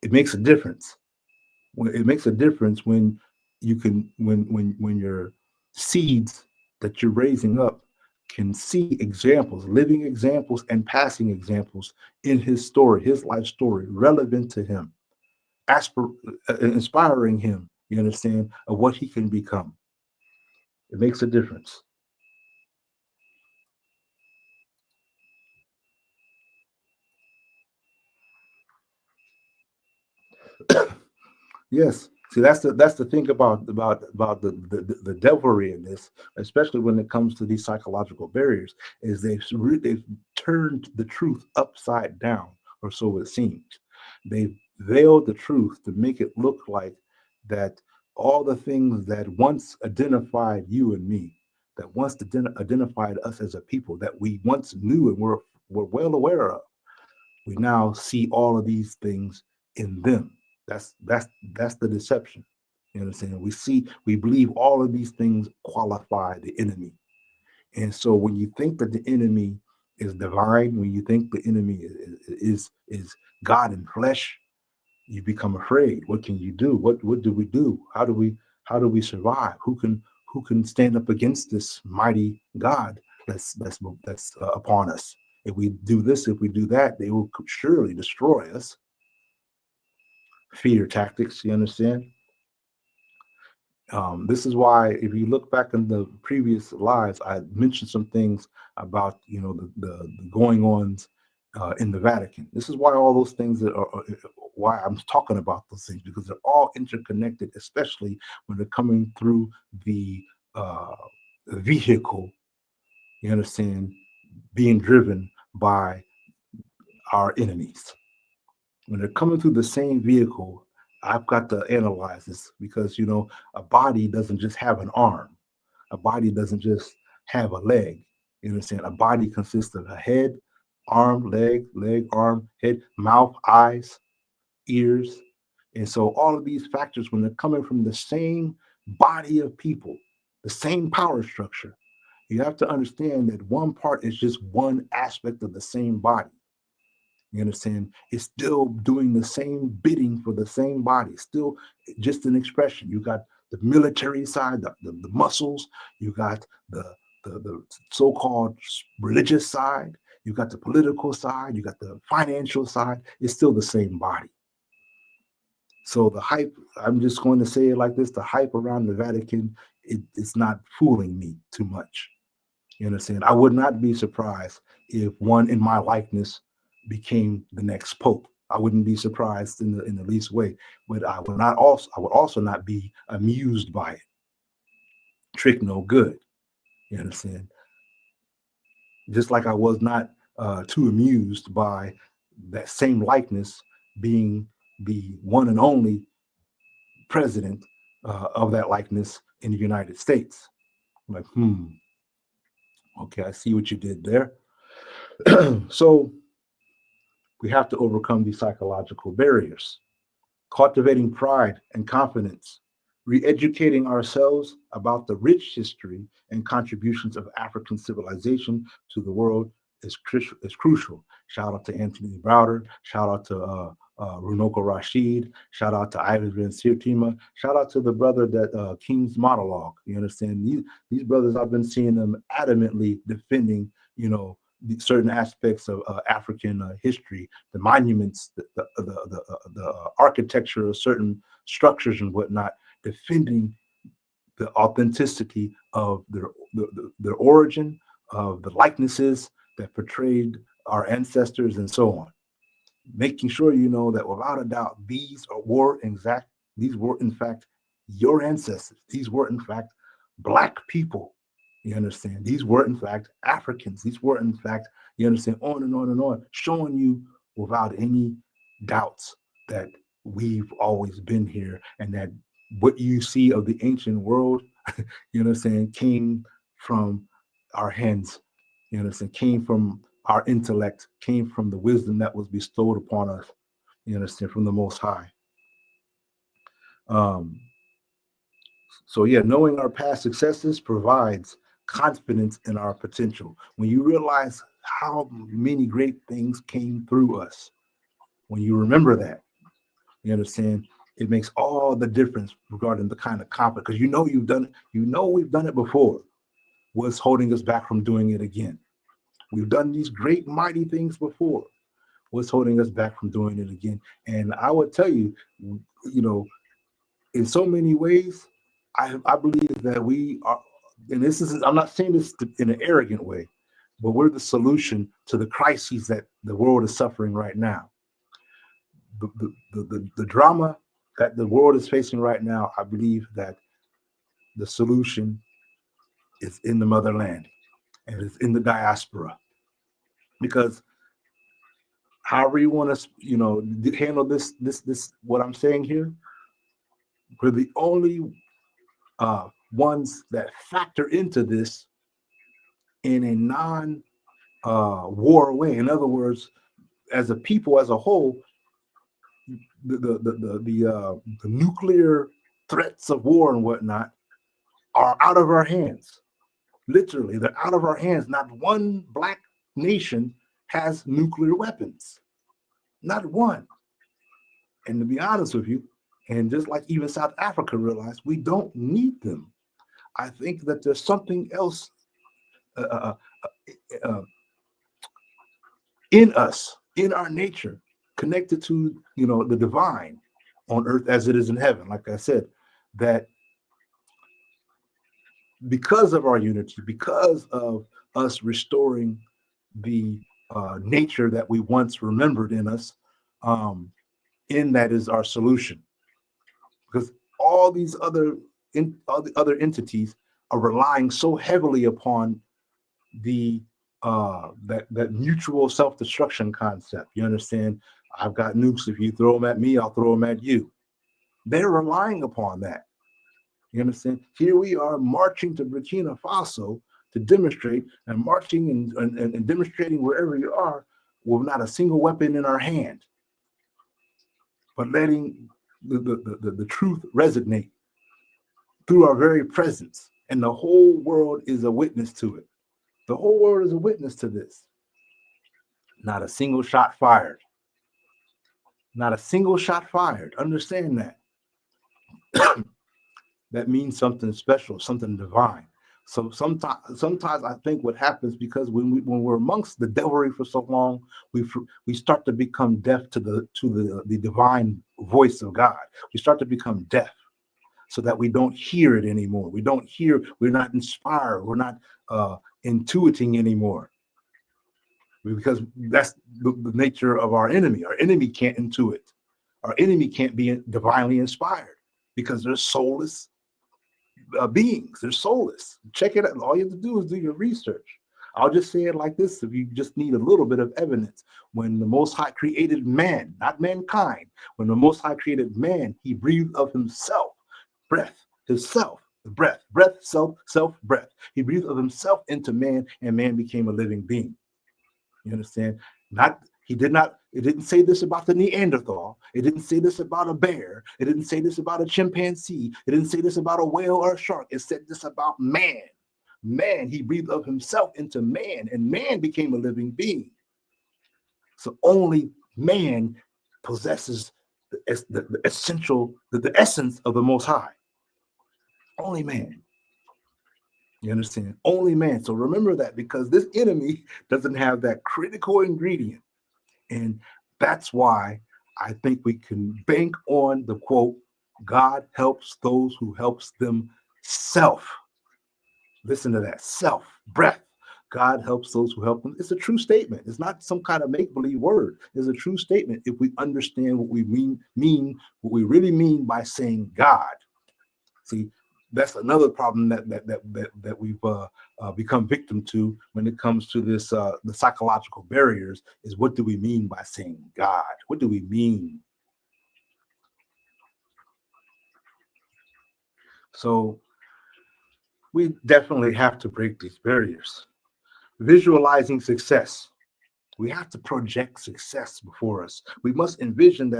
S7: It makes a difference. It makes a difference when you can, when your seeds that you're raising up can see examples, living examples and passing examples in his story, his life story, relevant to him, inspiring him, you understand, of what he can become. It makes a difference. Yes. See, that's the thing about the devilry in this, especially when it comes to these psychological barriers, is they've turned the truth upside down, or so it seems. They've veiled the truth to make it look like that all the things that once identified you and me, that once identified us as a people, that we once knew and were well aware of, we now see all of these things in them. That's the deception. You understand? We believe all of these things qualify the enemy. And so when you think that the enemy is divine, when you think the enemy is God in flesh, you become afraid. What can you do? What do we do? How do we survive? Who can stand up against this mighty God that's upon us? If we do this, if we do that, they will surely destroy us. Fear tactics, you understand? This is why, if you look back in the previous lives, I mentioned some things about the going ons in the Vatican. This is why all those things why I'm talking about those things, because they're all interconnected, especially when they're coming through the vehicle. You understand, being driven by our enemies. When they're coming through the same vehicle, I've got to analyze this, because a body doesn't just have an arm. A body doesn't just have a leg. You understand? A body consists of a head, arm, leg, arm, head, mouth, eyes, ears. And so all of these factors, when they're coming from the same body of people, the same power structure, you have to understand that one part is just one aspect of the same body. You understand? It's still doing the same bidding for the same body, still just an expression. You got the military side, the muscles, you got the so-called religious side, you got the political side, you got the financial side. It's still the same body. So the hype, I'm just going to say it like this, the hype around the Vatican, it's not fooling me too much. You understand? I would not be surprised if one in my likeness became the next pope. I wouldn't be surprised in the least way, but I would also not be amused by it. Trick no good. You understand? Just like I was not too amused by that same likeness being the one and only president of that likeness in the United States. I'm like, okay, I see what you did there. So we have to overcome these psychological barriers, cultivating pride and confidence, re-educating ourselves about the rich history and contributions of African civilization to the world is crucial. Shout out to Anthony Browder, shout out to Runoko Rashid, shout out to Ivan Ben Sirtima, shout out to the brother that King's Monologue. You understand? These brothers, I've been seeing them adamantly defending, certain aspects of African history, the monuments, the architecture of certain structures and whatnot, defending the authenticity of their origin, of the likenesses that portrayed our ancestors and so on. Making sure you know that without a doubt, these were in fact your ancestors. These were in fact Black people. You understand? These were in fact Africans. These were in fact, you understand, on and on and on, showing you without any doubts that we've always been here and that what you see of the ancient world, you understand, came from our hands, you understand, came from our intellect, came from the wisdom that was bestowed upon us, you understand, from the Most High. So yeah, knowing our past successes provides confidence in our potential. When you realize how many great things came through us, when you remember that, you understand, it makes all the difference regarding the kind of confidence, because you've done it, we've done it before. What's holding us back from doing it again? We've done these great, mighty things before. What's holding us back from doing it again? And I would tell you, in so many ways, I believe that we are, and this is, I'm not saying this in an arrogant way, but we're the solution to the crises that the world is suffering right now. The drama that the world is facing right now, I believe that the solution is in the motherland and it's in the diaspora. Because however you want to, handle this, what I'm saying here, we're the only ones that factor into this in a non-war way. In other words, as a people as a whole, the nuclear threats of war and whatnot are out of our hands. Literally, they're out of our hands. Not one Black nation has nuclear weapons. Not one. And to be honest with you, and just like even South Africa realized, we don't need them. I think that there's something else in us, in our nature, connected to the divine on earth as it is in heaven. Like I said, that because of our unity, because of us restoring the nature that we once remembered in us, in that is our solution. Because all the other entities are relying so heavily upon the that mutual self-destruction concept. You understand? I've got nukes. If you throw them at me, I'll throw them at you. They're relying upon that. You understand? Here we are marching to Burkina Faso to demonstrate, and marching and demonstrating wherever you are with not a single weapon in our hand, but letting the truth resonate through our very presence. And the whole world is a witness to it. The whole world is a witness to this. Not a single shot fired. Not a single shot fired. Understand that. That means something special, something divine. So sometimes I think what happens, because when we're amongst the devilry for so long, we start to become deaf to the divine voice of God. We start to become deaf. so that we don't hear it anymore. We're not inspired. We're not intuiting anymore. Because that's the nature of our enemy. Our enemy can't intuit. Our enemy can't be divinely inspired because they're soulless beings. They're soulless. Check it out. All you have to do is do your research. I'll just say it like this: if you just need a little bit of evidence, when the Most High created man, not mankind, when the Most High created man, he breathed of himself, breath, himself, breath, self, breath. He breathed of himself into man, and man became a living being. You understand? It didn't say this about the Neanderthal. It didn't say this about a bear. It didn't say this about a chimpanzee. It didn't say this about a whale or a shark. It said this about man. Man, he breathed of himself into man, and man became a living being. So only man possesses the essential, the essence of the Most High. Only man. You understand? Only man. So remember that, because this enemy doesn't have that critical ingredient. And that's why I think we can bank on the quote, God helps those who helps themselves. Listen to that. Self, breath. God helps those who help them. It's a true statement. It's not some kind of make-believe word. It's a true statement if we understand what we what we really mean by saying God. See, that's another problem that we've become victim to when it comes to this the psychological barriers. Is what do we mean by saying God? What do we mean? So we definitely have to break these barriers. Visualizing success. We have to project success before us. We must envision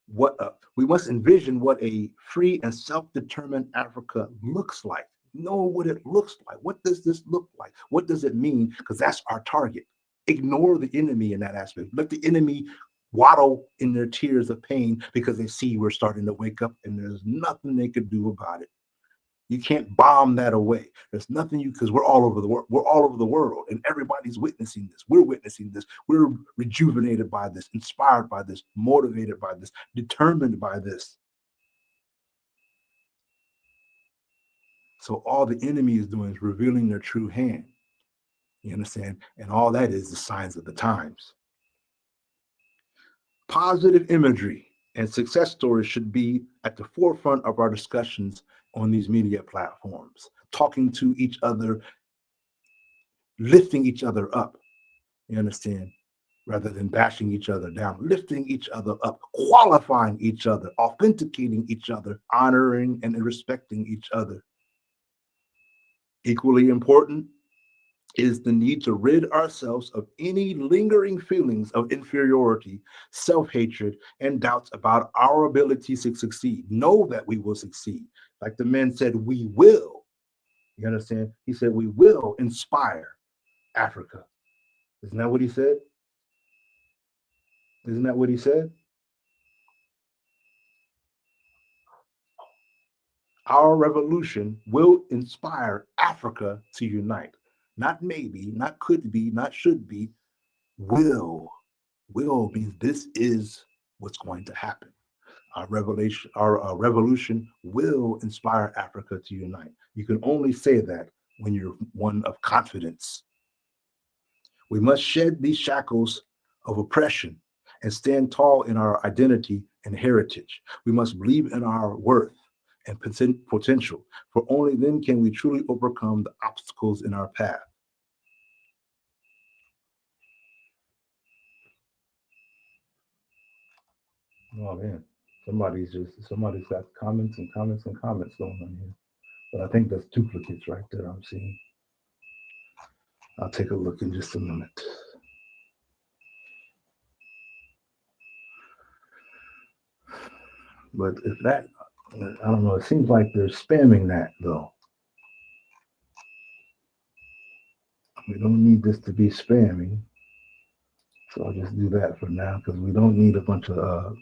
S7: what a free and self-determined Africa looks like. Know what it looks like. What does this look like? What does it mean? Because that's our target. Ignore the enemy in that aspect. Let the enemy waddle in their tears of pain because they see we're starting to wake up and there's nothing they could do about it. You can't bomb that away. There's nothing because we're all over the world. We're all over the world, and everybody's witnessing this. We're witnessing this. We're rejuvenated by this, inspired by this, motivated by this, determined by this. So all the enemy is doing is revealing their true hand. You understand? And all that is the signs of the times. Positive imagery and success stories should be at the forefront of our discussions on these media platforms, talking to each other, lifting each other up, you understand, rather than bashing each other down, lifting each other up, qualifying each other, authenticating each other, honoring and respecting each other. Equally important is the need to rid ourselves of any lingering feelings of inferiority, self-hatred, and doubts about our ability to succeed. Know that we will succeed. Like the man said, we will. You understand? He said, we will inspire Africa. Isn't that what he said? Isn't that what he said? Our revolution will inspire Africa to unite. Not maybe, not could be, not should be. Will. Will means this is what's going to happen. Our revolution will inspire Africa to unite. You can only say that when you're one of confidence. We must shed these shackles of oppression and stand tall in our identity and heritage. We must believe in our worth and potential, for only then can we truly overcome the obstacles in our path. Oh man, somebody's got comments and comments and comments going on here. But I think that's duplicates right there I'm seeing. I'll take a look in just a minute. But if that, I don't know, it seems like they're spamming that though. We don't need this to be spamming. So I'll just do that for now because we don't need a bunch of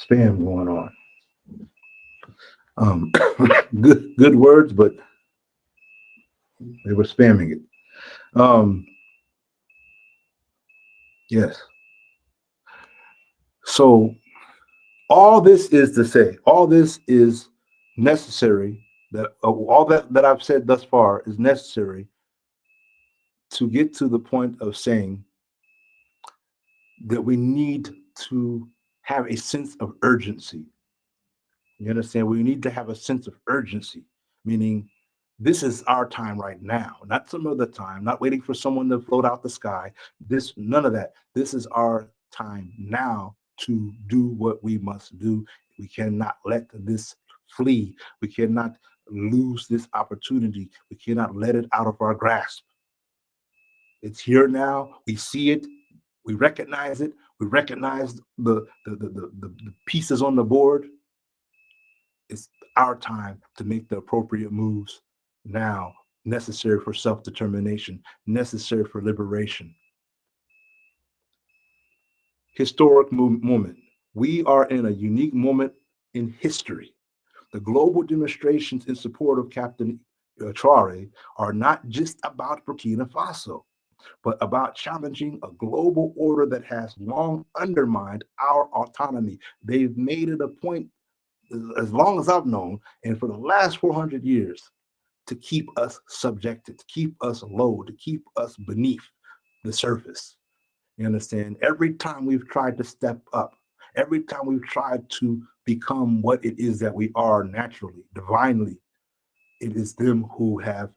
S7: spam going on. Good words, but they were spamming it. Yes. So all this is to say, all this is necessary, that all that I've said thus far is necessary to get to the point of saying that we need to have a sense of urgency. You understand? We need to have a sense of urgency, meaning this is our time right now, not some other time, not waiting for someone to float out the sky. None of that. This is our time now to do what we must do. We cannot let this flee. We cannot lose this opportunity. We cannot let it out of our grasp. It's here now. We see it. We recognize it. We recognize the pieces on the board. It's our time to make the appropriate moves now, necessary for self-determination, necessary for liberation. Historic moment. We are in a unique moment in history. The global demonstrations in support of Captain Traore are not just about Burkina Faso, but about challenging a global order that has long undermined our autonomy. They've made it a point, as long as I've known, and for the last 400 years, to keep us subjected, to keep us low, to keep us beneath the surface. You understand? Every time we've tried to step up, every time we've tried to become what it is that we are naturally, divinely, it is them who have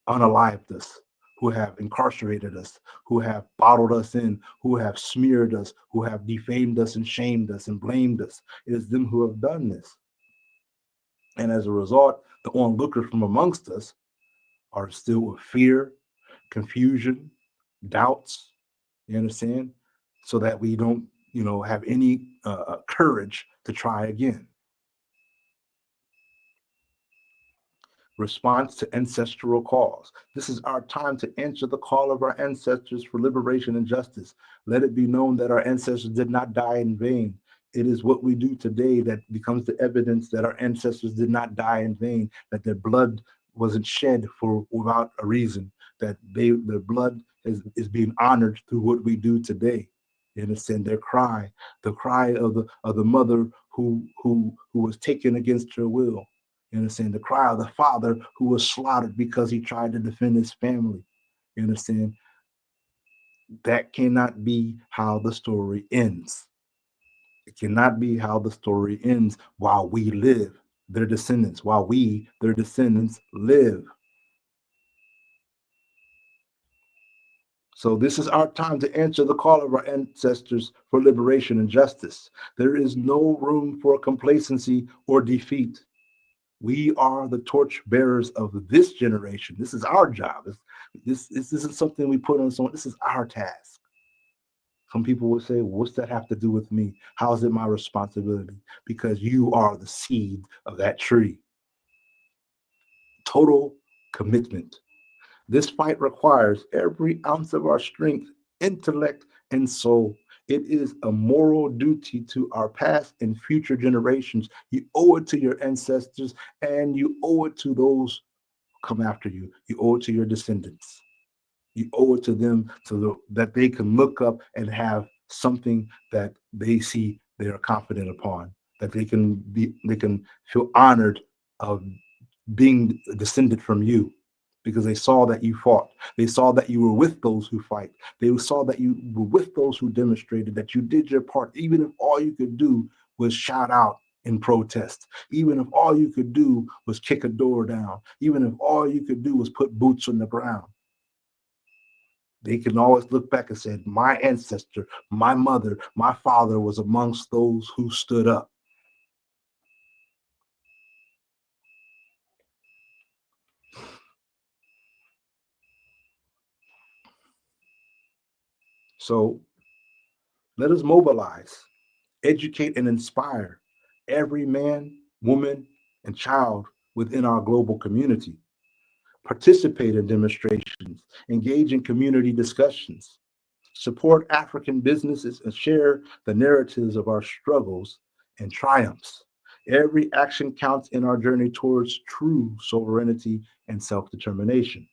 S7: unalived us, who have incarcerated us, who have bottled us in, who have smeared us, who have defamed us and shamed us and blamed us. It is them who have done this. And as a result, the onlookers from amongst us are still with fear, confusion, doubts, you understand? So that we don't, have any courage to try again. Response to ancestral calls. This is our time to answer the call of our ancestors for liberation and justice. Let it be known that our ancestors did not die in vain. It is what we do today that becomes the evidence that our ancestors did not die in vain, that their blood wasn't shed without a reason, that their blood is being honored through what we do today. You understand? Their cry, the cry of the mother who was taken against her will. You understand? The cry of the father who was slaughtered because he tried to defend his family. You understand? That cannot be how the story ends. It cannot be how the story ends while we live, their descendants, while we, their descendants, live. So this is our time to answer the call of our ancestors for liberation and justice. There is no room for complacency or defeat. We are the torch bearers of this generation. This is our job. This isn't something we put on someone. This is our task. Some people will say, what's that have to do with me? How is it my responsibility? Because you are the seed of that tree. Total commitment. This fight requires every ounce of our strength, intellect, and soul. It is a moral duty to our past and future generations. You owe it to your ancestors, and you owe it to those who come after you. You owe it to your descendants. You owe it to them that they can look up and have something that they see they are confident upon, that they can feel honored of being descended from you, because they saw that you fought. They saw that you were with those who fight. They saw that you were with those who demonstrated, that you did your part, even if all you could do was shout out in protest, even if all you could do was kick a door down, even if all you could do was put boots on the ground. They can always look back and say, my ancestor, my mother, my father was amongst those who stood up. So let us mobilize, educate, and inspire every man, woman, and child within our global community. Participate in demonstrations, engage in community discussions, support African businesses, and share the narratives of our struggles and triumphs. Every action counts in our journey towards true sovereignty and self-determination.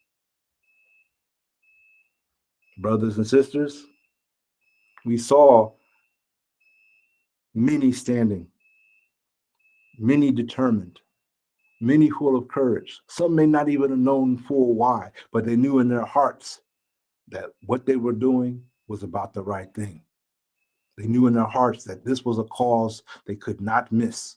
S7: Brothers and sisters, we saw many standing. many determined, many full of courage. Some may not even have known full why, but they knew in their hearts that what they were doing was about the right thing. They knew in their hearts that this was a cause they could not miss.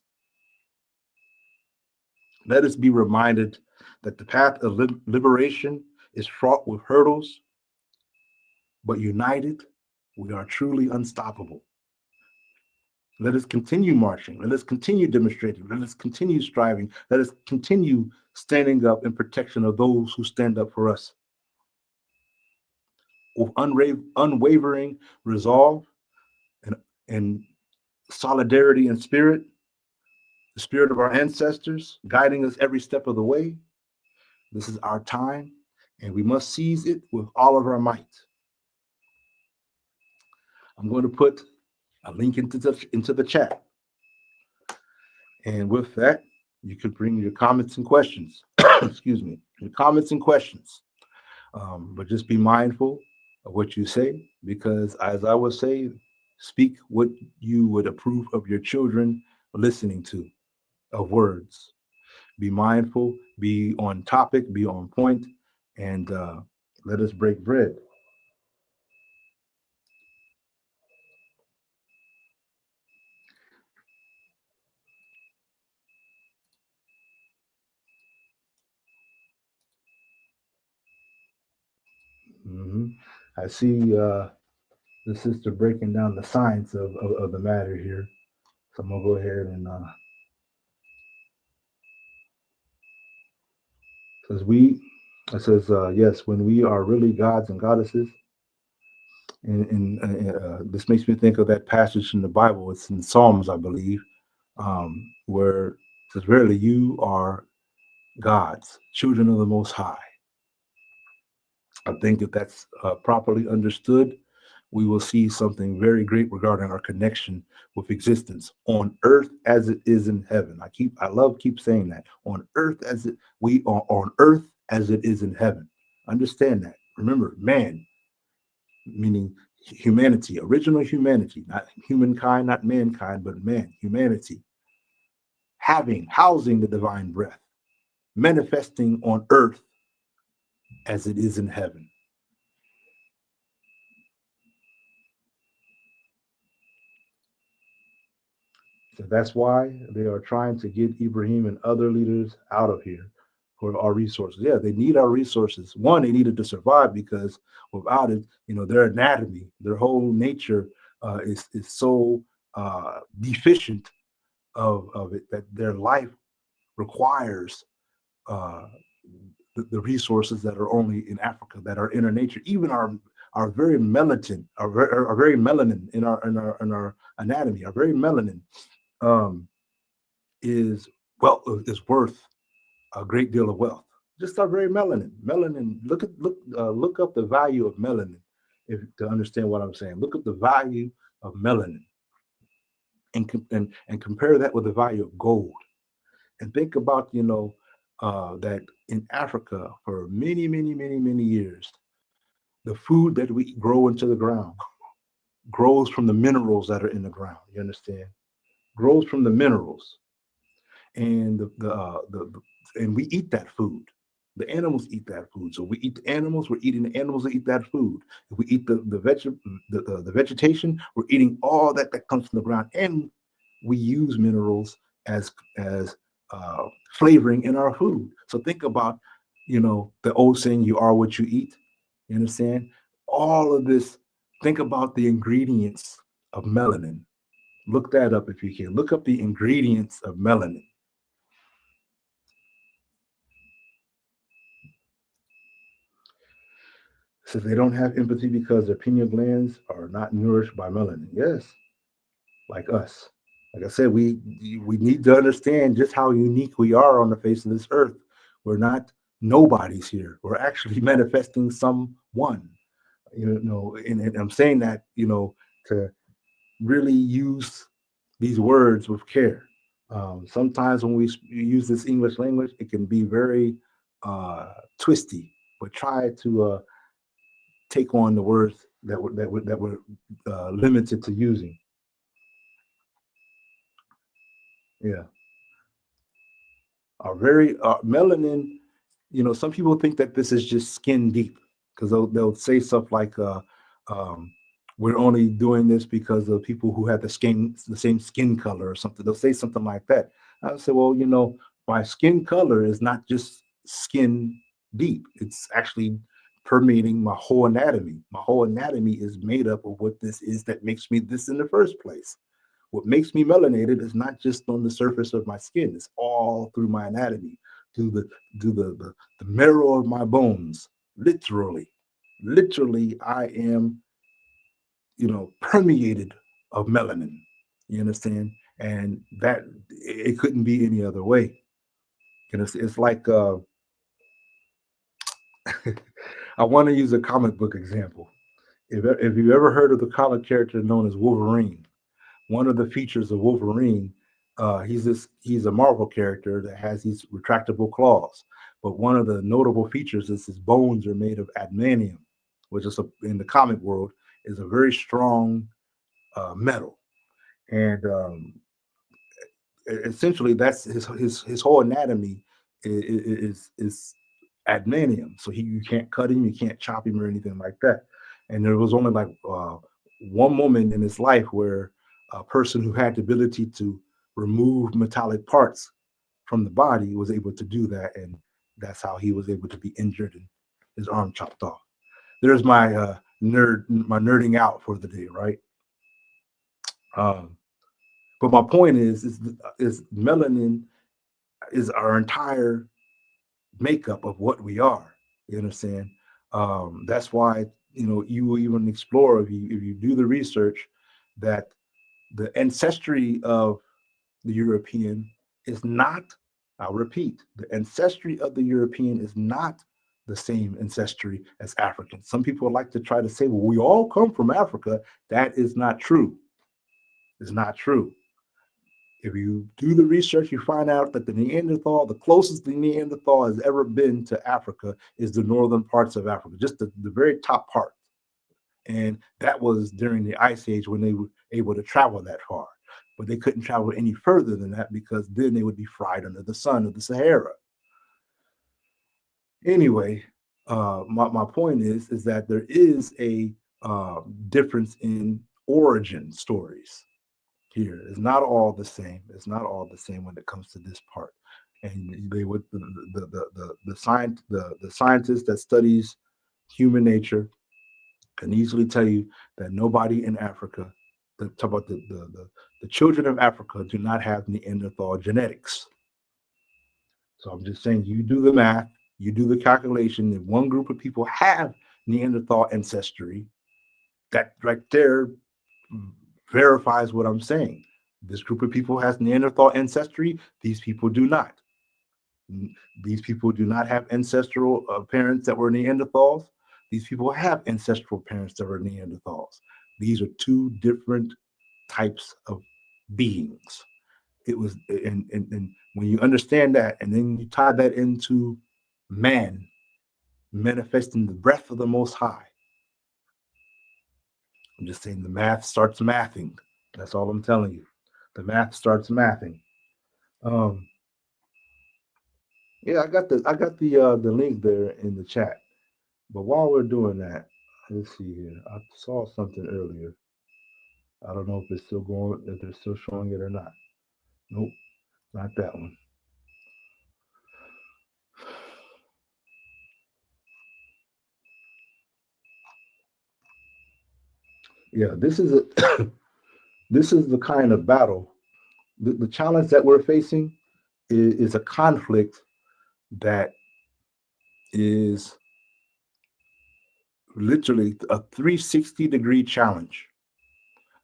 S7: Let us be reminded that the path of liberation is fraught with hurdles, but united, we are truly unstoppable. Let us continue marching. Let us continue demonstrating. Let us continue striving. Let us continue standing up in protection of those who stand up for us. With unwavering resolve and solidarity and spirit, the spirit of our ancestors guiding us every step of the way, this is our time, and we must seize it with all of our might. I'm going to put a link into the chat. And with that, you could bring your comments and questions. Excuse me, your comments and questions. But just be mindful of what you say, because as I would say, speak what you would approve of your children listening to, of words. Be mindful, be on topic, be on point, and let us break bread. I see the sister breaking down the science of the matter here. So I'm gonna go ahead and says yes, when we are really gods and goddesses, and this makes me think of that passage in the Bible. It's in Psalms, I believe, where it says, "Verily, you are gods, children of the Most High." I think if that's properly understood, we will see something very great regarding our connection with existence on earth as it is in heaven. I love saying that, on earth as we are on earth as it is in heaven. Understand that. Remember, man, meaning humanity, original humanity, not humankind, not mankind, but man, humanity, housing the divine breath, manifesting on earth as it is in heaven. So that's why they are trying to get Ibrahim and other leaders out of here for our resources. Yeah, they need our resources. One, they needed to survive, because without it, their anatomy, their whole nature is so deficient of it that their life requires the resources that are only in Africa, that are inner nature. Even our very melanin, our very melanin in our anatomy, our very melanin is worth a great deal of wealth. Just our very melanin. Look up the value of melanin to understand what I'm saying. Look up the value of melanin and compare that with the value of gold. And think about that in Africa for many, many, many, many years, the food that we grow into the ground grows from the minerals that are in the ground. You understand? Grows from the minerals, and and we eat that food. The animals eat that food. So we eat the animals. We're eating the animals that eat that food. If we eat the vegetation, we're eating all that comes from the ground, and we use minerals as flavoring in our food. So think about, the old saying, "You are what you eat." You understand? All of this. Think about the ingredients of melanin. Look that up if you can. Look up the ingredients of melanin. So they don't have empathy because their pineal glands are not nourished by melanin. Yes, like us. Like I said, we need to understand just how unique we are on the face of this earth. We're not nobodies here. We're actually manifesting someone. And I'm saying that, to really use these words with care. Sometimes when we use this English language, it can be very twisty, but try to take on the words that we're limited to using. Yeah. are very melanin. You know, some people think that this is just skin deep because they'll say stuff like, "We're only doing this because of people who have the same skin color or something." They'll say something like that. I would say, well, you know, my skin color is not just skin deep; it's actually permeating my whole anatomy. My whole anatomy is made up of what this is that makes me this in the first place. What makes me melanated is not just on the surface of my skin; it's all through my anatomy, through the marrow of my bones. Literally, I am, you know, permeated of melanin. You understand? And that it couldn't be any other way. And it's like I want to use a comic book example. If you ever heard of the comic character known as Wolverine, one of the features of Wolverine, he's a Marvel character that has these retractable claws. But one of the notable features is his bones are made of adamantium, which is in the comic world is a very strong metal. And essentially, that's his whole anatomy is adamantium. So you can't cut him, you can't chop him or anything like that. And there was only like one moment in his life where a person who had the ability to remove metallic parts from the body was able to do that, and that's how he was able to be injured and his arm chopped off. There's my nerding out for the day, right? But my point is melanin is our entire makeup of what we are. You understand? That's why, you know, you will even explore if you do the research that the ancestry of the European is not, I'll repeat, the ancestry of the European is not the same ancestry as African. Some people like to try to say, well, we all come from Africa. That is not true. It's not true. If you do the research, you find out that the Neanderthal, the closest the Neanderthal has ever been to Africa is the northern parts of Africa, just the very top part. And that was during the Ice Age when they were able to travel that far. But they couldn't travel any further than that because then they would be fried under the sun of the Sahara. Anyway, my point is that there is a difference in origin stories. Here it's not all the same. It's not all the same when it comes to this part. And they would the scientist that studies human nature can easily tell you that nobody in Africa, talk about the children of Africa, do not have Neanderthal genetics. So I'm just saying, you do the math, you do the calculation. If one group of people have Neanderthal ancestry, that right there verifies what I'm saying. This group of people has Neanderthal ancestry. These people do not. These people do not have ancestral parents that were Neanderthals. These people have ancestral parents that were Neanderthals. These are two different types of beings. It was, and when you understand that, and then you tie that into man manifesting the breath of the Most High. I'm just saying the math starts mathing. That's all I'm telling you. The math starts mathing. Yeah, I got the link there in the chat. But while we're doing that, let's see here. I saw something earlier. I don't know if it's still going, if they're still showing it or not. Nope, not that one. Yeah, this is a this is the kind of battle. The challenge that we're facing is a conflict that is literally a 360-degree challenge,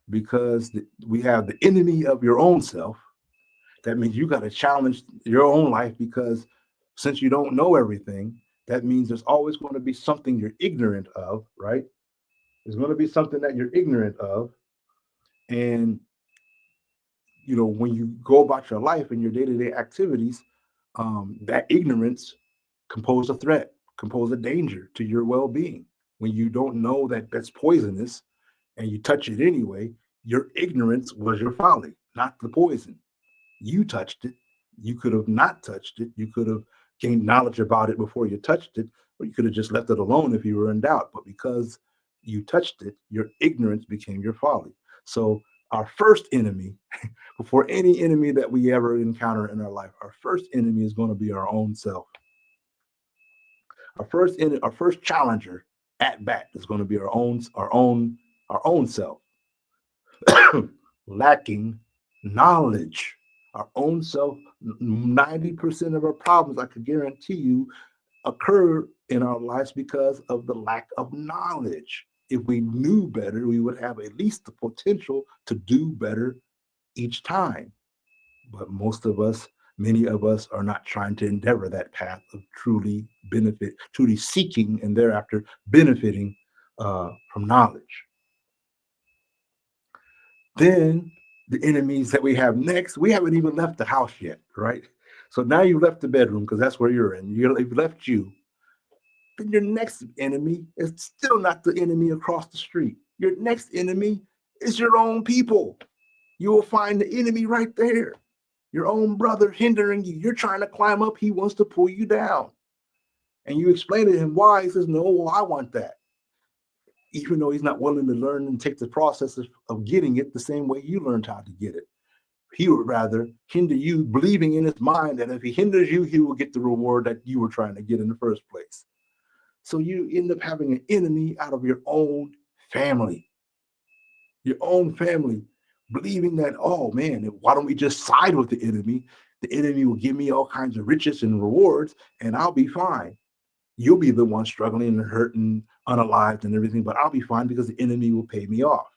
S7: because we have the enemy of your own self. That means you got to challenge your own life, because since you don't know everything, that means there's always going to be something you're ignorant of, right? There's going to be something that you're ignorant of. And, you know, when you go about your life and your day-to-day activities, that ignorance compose a threat, compose a danger to your well-being. When you don't know that that's poisonous and you touch it anyway, your ignorance was your folly, not the poison. You touched it. You could have not touched it. You could have gained knowledge about it before you touched it, or you could have just left it alone if you were in doubt. But because you touched it, your ignorance became your folly. So our first enemy, before any enemy that we ever encounter in our life, our first enemy is going to be our own self. Our first challenger at bat is going to be our own self. Lacking knowledge. Our own self, 90% of our problems, I could guarantee you, occur in our lives because of the lack of knowledge. If we knew better, we would have at least the potential to do better each time. But many of us are not trying to endeavor that path of truly seeking and thereafter benefiting from knowledge. Then the enemies that we have next, we haven't even left the house yet, right? So now you've left the bedroom because that's where you're in. You've left you. Then your next enemy is still not the enemy across the street. Your next enemy is your own people. You will find the enemy right there. Your own brother hindering you. You're trying to climb up. He wants to pull you down. And you explain to him why. He says, no, well, I want that. Even though he's not willing to learn and take the process of getting it the same way you learned how to get it. He would rather hinder you, believing in his mind that if he hinders you, he will get the reward that you were trying to get in the first place. So you end up having an enemy out of your own family. Your own family, believing that, oh man, why don't we just side with the enemy? The enemy will give me all kinds of riches and rewards, and I'll be fine. You'll be the one struggling and hurt and unalived and everything, but I'll be fine because the enemy will pay me off.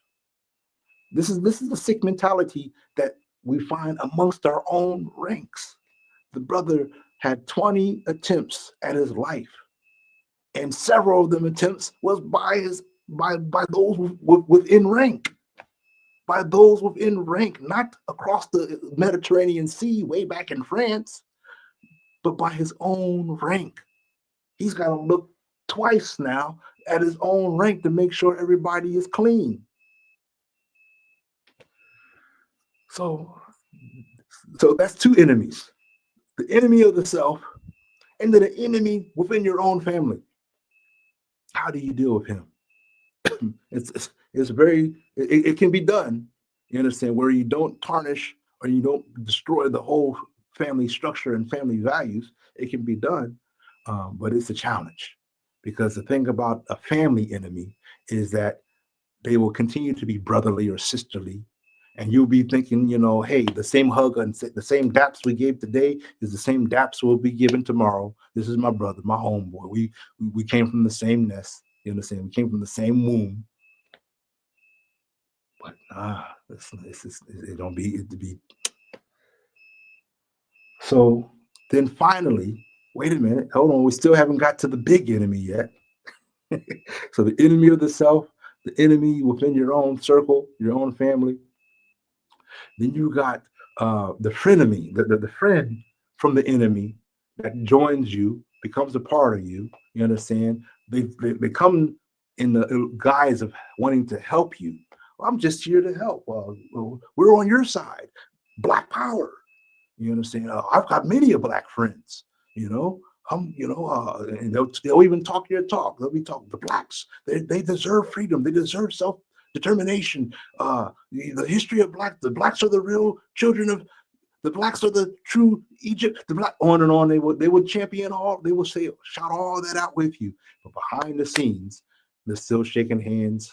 S7: This is the sick mentality that we find amongst our own ranks. The brother had 20 attempts at his life, and several of them attempts was by those within rank. By those within rank, not across the Mediterranean Sea way back in France, but by his own rank. He's got to look twice now at his own rank to make sure everybody is clean. So that's two enemies. The enemy of the self and then the enemy within your own family. How do you deal with him? It can be done, you understand, where you don't tarnish or you don't destroy the whole family structure and family values. It can be done, but it's a challenge, because the thing about a family enemy is that they will continue to be brotherly or sisterly, and you'll be thinking, hey, the same hug and the same daps we gave today is the same daps we'll be given tomorrow. This is my brother, my homeboy. We came from the same nest. You understand? We came from the same womb. But it don't be it to be. So then finally, wait a minute, hold on. We still haven't got to the big enemy yet. So the enemy of the self, the enemy within your own circle, your own family. Then you got the frenemy, the friend from the enemy that joins you, becomes a part of you. You understand? They come in the guise of wanting to help you. I'm just here to help. We're on your side. Black power. You understand? I've got many of black friends. And they'll even talk your talk. They'll be talking. The blacks, they deserve freedom. They deserve self-determination. The history of the blacks are the real children of. The blacks are the true Egypt. The black, on and on. They would champion all. They would shout all that out with you. But behind the scenes, they're still shaking hands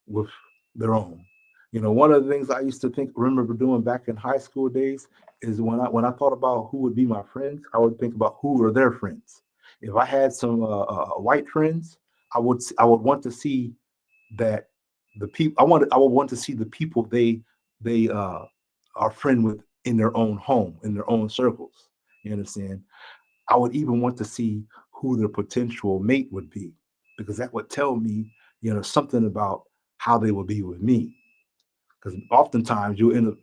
S7: with their own. One of the things I used to remember doing back in high school days is when I thought about who would be my friends, I would think about who are their friends. If I had some white friends, I would want to see that the people I would want to see the people they are friend with in their own home, in their own circles. You understand? I would even want to see who their potential mate would be, because that would tell me, something about how they will be with me. Because oftentimes you end up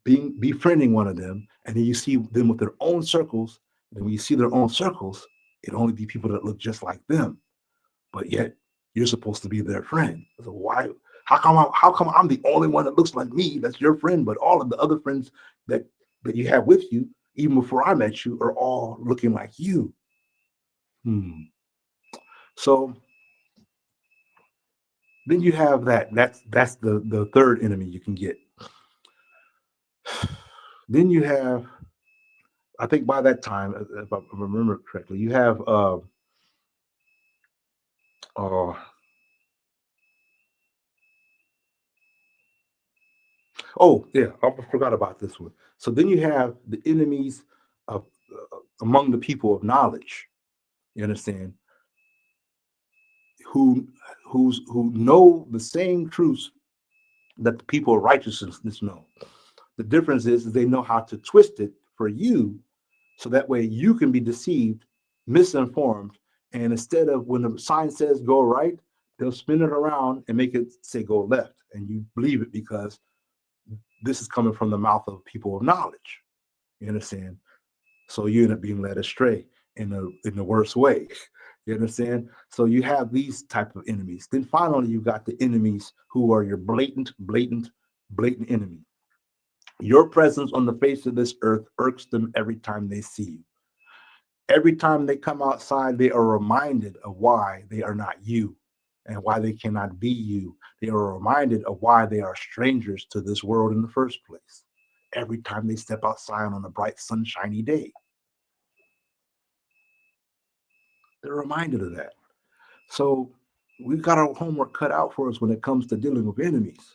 S7: befriending one of them, and then you see them with their own circles. And when you see their own circles, it only be people that look just like them. But yet you're supposed to be their friend. So why? How come I'm the only one that looks like me? That's your friend, but all of the other friends that you have with you, even before I met you, are all looking like you. So then you have that's the third enemy you can get. Then you have, I think by that time, if I remember correctly, you have oh yeah, I forgot about this one. So then you have the enemies of among the people of knowledge. You understand? Who know the same truths that the people of righteousness know. The difference is they know how to twist it for you, so that way you can be deceived, misinformed, and instead of when the sign says go right, they'll spin it around and make it say go left, and you believe it because this is coming from the mouth of people of knowledge. You understand? So you end up being led astray in the worst way. You understand? So you have these type of enemies. Then finally, you got the enemies who are your blatant enemy. Your presence on the face of this earth irks them every time they see you. Every time they come outside, they are reminded of why they are not you and why they cannot be you. They are reminded of why they are strangers to this world in the first place. Every time they step outside on a bright, sunshiny day, they're reminded of that. So we've got our homework cut out for us when it comes to dealing with enemies.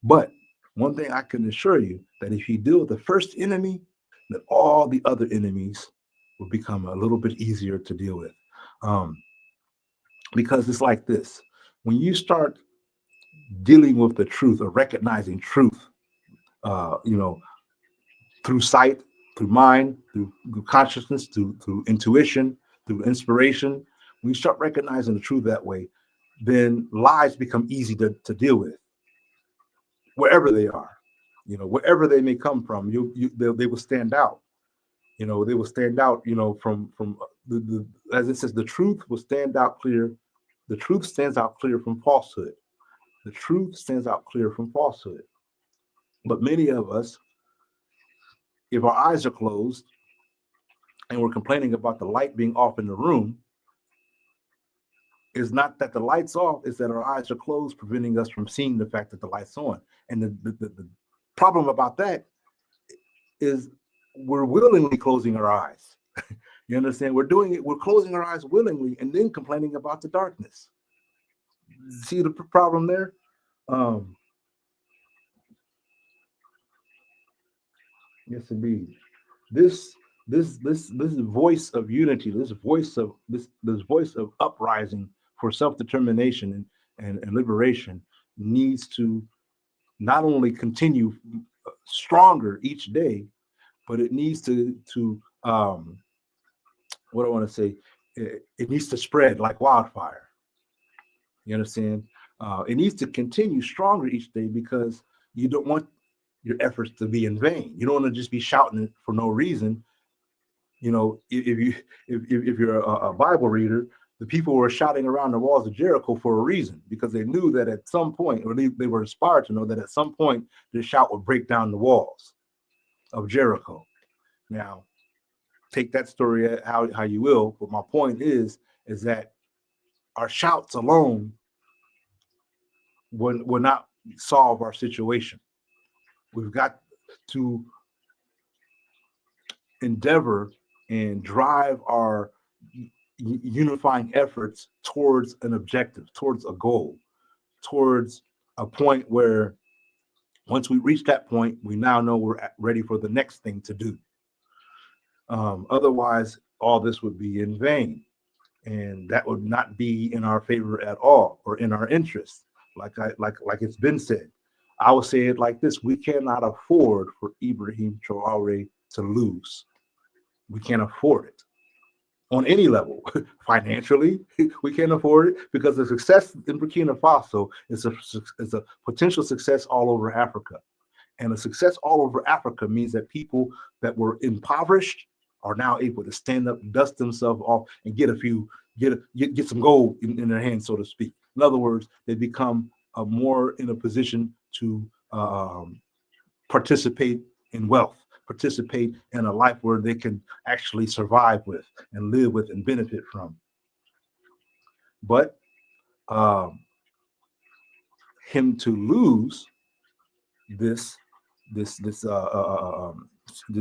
S7: But one thing I can assure you, that if you deal with the first enemy, then all the other enemies will become a little bit easier to deal with. Because it's like this. When you start dealing with the truth or recognizing truth, through sight, through mind, through consciousness, through intuition, through inspiration, when you start recognizing the truth that way, then lies become easy to deal with, wherever they are, wherever they may come from. They will stand out. They will stand out. From the as it says, the truth will stand out clear. The truth stands out clear from falsehood. The truth stands out clear from falsehood. But many of us, if our eyes are closed and we're complaining about the light being off in the room, it's not that the light's off, it's that our eyes are closed, preventing us from seeing the fact that the light's on. And the problem about that is we're willingly closing our eyes. You understand? We're doing it, we're closing our eyes willingly and then complaining about the darkness. See the problem there? Yes, indeed. This voice of unity, this voice of uprising for self-determination and liberation needs to not only continue stronger each day, but it needs to what I want to say, it needs to spread like wildfire. You understand? It needs to continue stronger each day, because you don't want your efforts to be in vain. You don't want to just be shouting it for no reason. If you're a Bible reader, the people were shouting around the walls of Jericho for a reason, because they knew that at some point, or they were inspired to know that at some point, the shout would break down the walls of Jericho. Now, take that story how you will, but my point is that our shouts alone will not solve our situation. We've got to endeavor and drive our unifying efforts towards an objective, towards a goal, towards a point where once we reach that point, we now know we're ready for the next thing to do. Otherwise, all this would be in vain, and that would not be in our favor at all, or in our interest. Like it's been said, I will say it like this: we cannot afford for Ibrahim Traore to lose. We can't afford it on any level. Financially, we can't afford it, because the success in Burkina Faso is a potential success all over Africa. And a success all over Africa means that people that were impoverished are now able to stand up, dust themselves off, and get some gold in their hands, so to speak. In other words, they become more in a position to participate in wealth, participate in a life where they can actually survive with and live with and benefit from. But him to lose this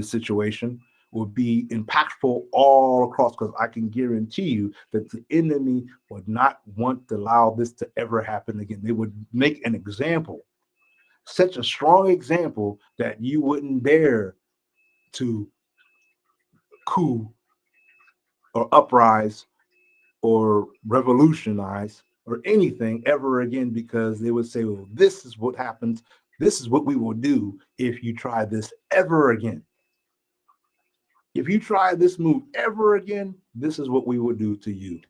S7: situation would be impactful all across, because I can guarantee you that the enemy would not want to allow this to ever happen again. They would make an example, such a strong example, that you wouldn't dare to coup or uprise or revolutionize or anything ever again, because they would say, well, this is what happens. This is what we will do if you try this ever again. If you try this move ever again, this is what we will do to you.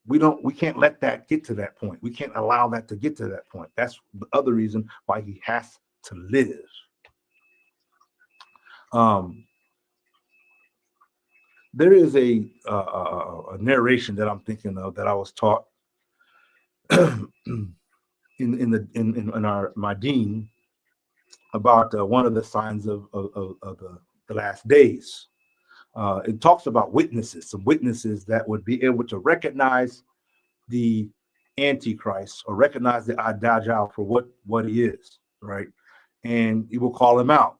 S7: We can't let that get to that point. We can't allow that to get to that point. That's the other reason why he has to live. There is a narration that I'm thinking of that I was taught in my deen about one of the signs of the last days. It talks about witnesses, some witnesses that would be able to recognize the Antichrist or recognize the Ad-Dajjal for what he is, right? And he will call him out,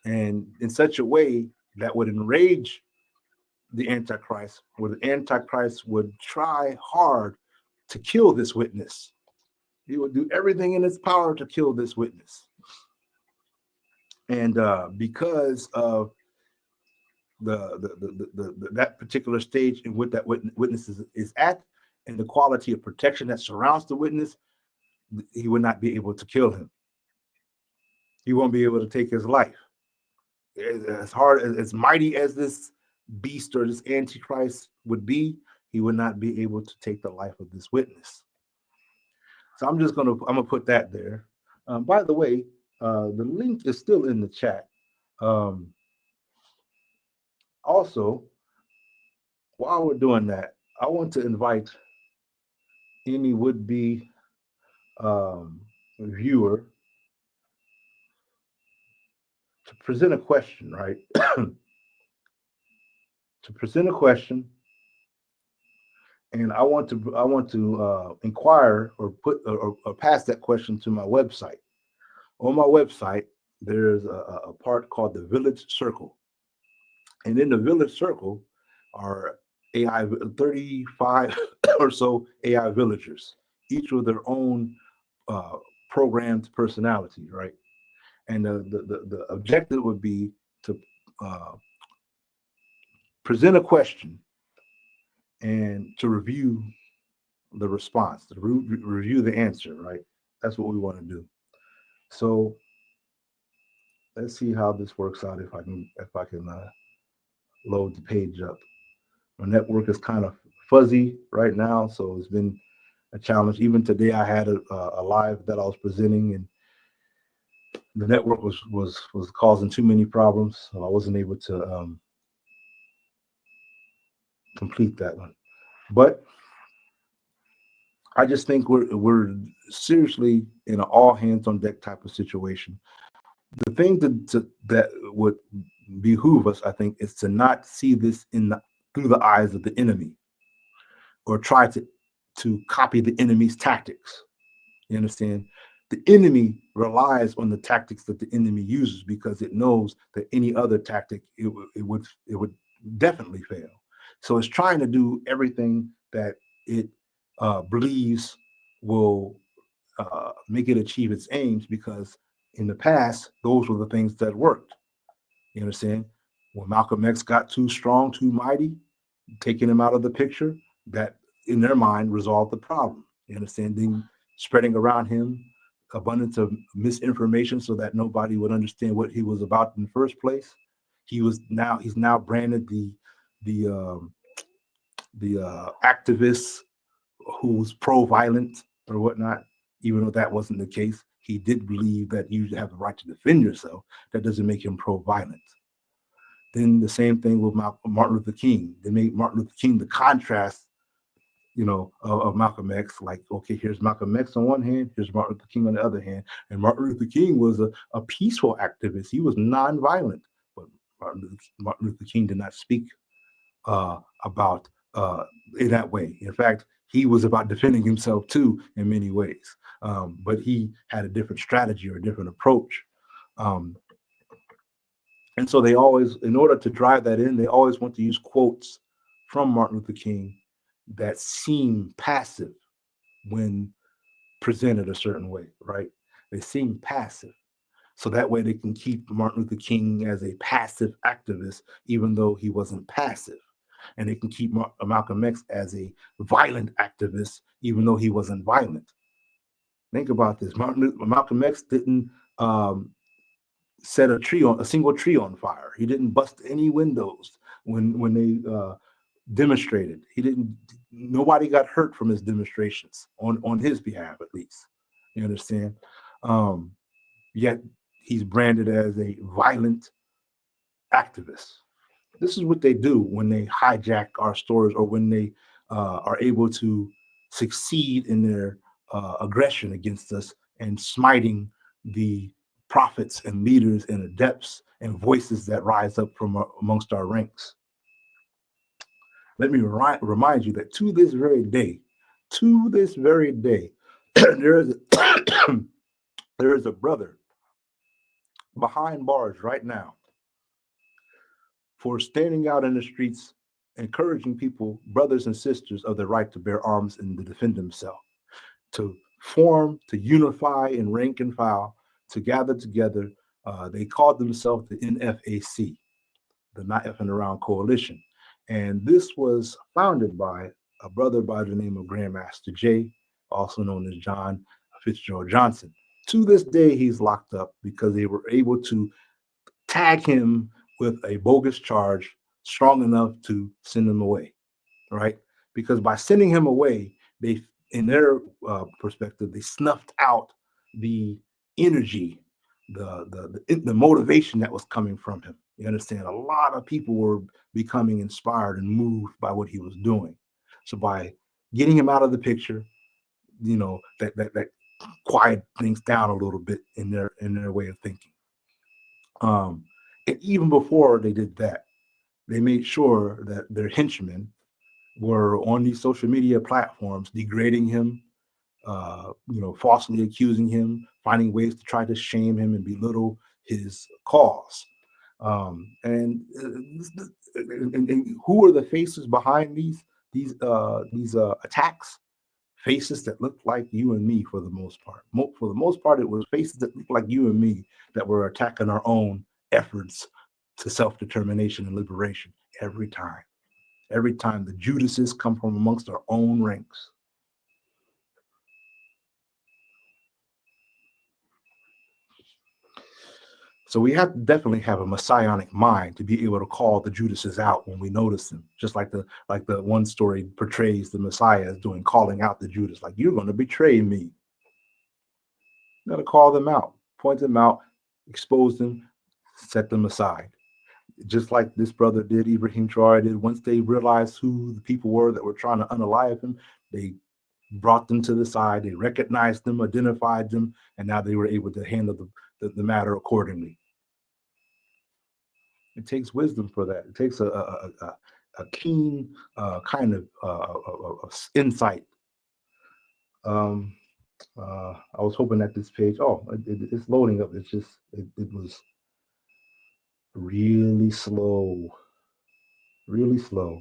S7: and in such a way that would enrage the Antichrist, where the Antichrist would try hard to kill this witness. He would do everything in his power to kill this witness. And because of that particular stage in which that witness is at, and the quality of protection that surrounds the witness, he would not be able to kill him. He won't be able to take his life. As hard, as mighty as this beast or this Antichrist would be, he would not be able to take the life of this witness. So I'm gonna put that there. By the way, the link is still in the chat. Also, while we're doing that, I want to invite any would-be viewer to present a question, right? To present a question, and I want to inquire or put or pass that question to my website. On my website, there's a part called the Village Circle, and in the Village Circle are 35 or so AI villagers, each with their own programmed personality, right? And the objective would be to present a question and to review the response, to review the answer, right? That's what we want to do. So let's see how this works out. If I can load the page up. My network is kind of fuzzy right now, so it's been a challenge. Even today, I had a live that I was presenting, and the network was causing too many problems, so I wasn't able to complete that one. But I just think we're seriously in an all hands on deck type of situation. The thing that would behoove us, I think, is to not see this through the eyes of the enemy, or try to copy the enemy's tactics. You understand? The enemy relies on the tactics that the enemy uses, because it knows that any other tactic it would definitely fail. So it's trying to do everything that it believes will make it achieve its aims, because in the past, those were the things that worked. You understand? When Malcolm X got too strong, too mighty, taking him out of the picture, that in their mind resolved the problem. You understand? Then spreading around him abundance of misinformation so that nobody would understand what he was about in the first place. He's now branded the activist who's pro-violent or whatnot, even though that wasn't the case. He did believe that you have the right to defend yourself. That doesn't make him pro-violent. Then the same thing with Martin Luther King. They made Martin Luther King the contrast, of Malcolm X. Like, okay, here's Malcolm X on one hand, here's Martin Luther King on the other hand. And Martin Luther King was a peaceful activist. He was nonviolent, but Martin Luther King did not speak about in that way. In fact, he was about defending himself too in many ways, but he had a different strategy or a different approach. And so they always, in order to drive that in, they always want to use quotes from Martin Luther King that seem passive when presented a certain way, right? They seem passive. So that way they can keep Martin Luther King as a passive activist, even though he wasn't passive. And they can keep Malcolm X as a violent activist, even though he wasn't violent. Think about this. Malcolm X didn't set a single tree on fire. He didn't bust any windows when they demonstrated. Nobody got hurt from his demonstrations on his behalf, at least. You understand? Yet he's branded as a violent activist. This is what they do when they hijack our stores, or when they are able to succeed in their aggression against us and smiting the prophets and leaders and adepts and voices that rise up from amongst our ranks. Let me remind you that to this very day, there is there is a brother behind bars right now for standing out in the streets, encouraging people, brothers and sisters, of the right to bear arms and to defend themselves, to form, to unify in rank and file, to gather together. They called themselves the NFAC, the Not Effing Around Coalition. And this was founded by a brother by the name of Grandmaster Jay, also known as John Fitzgerald Johnson. To this day, he's locked up because they were able to tag him with a bogus charge strong enough to send him away, right? Because by sending him away, they, in their perspective, they snuffed out the energy, the motivation that was coming from him. You understand? A lot of people were becoming inspired and moved by what he was doing. So by getting him out of the picture, that quiet things down a little bit in their way of thinking. And even before they did that, they made sure that their henchmen were on these social media platforms degrading him, falsely accusing him, finding ways to try to shame him and belittle his cause. And who are the faces behind these attacks? Faces that look like you and me, for the most part. For the most part, it was faces that look like you and me that were attacking our own efforts to self-determination and liberation every time. Every time the Judases come from amongst our own ranks. So we have to definitely have a messianic mind to be able to call the Judases out when we notice them. Just like the one story portrays the Messiah as doing, calling out the Judas, like, you're going to betray me. You got to call them out, point them out, expose them, set them aside. Just like this brother did, Ibrahim Traore did. Once they realized who the people were that were trying to unalive him, they brought them to the side, they recognized them, identified them, and now they were able to handle the matter accordingly. It takes wisdom for that. It takes a keen kind of insight. I was hoping that this page, it's loading up. It's just, it was really slow, really slow.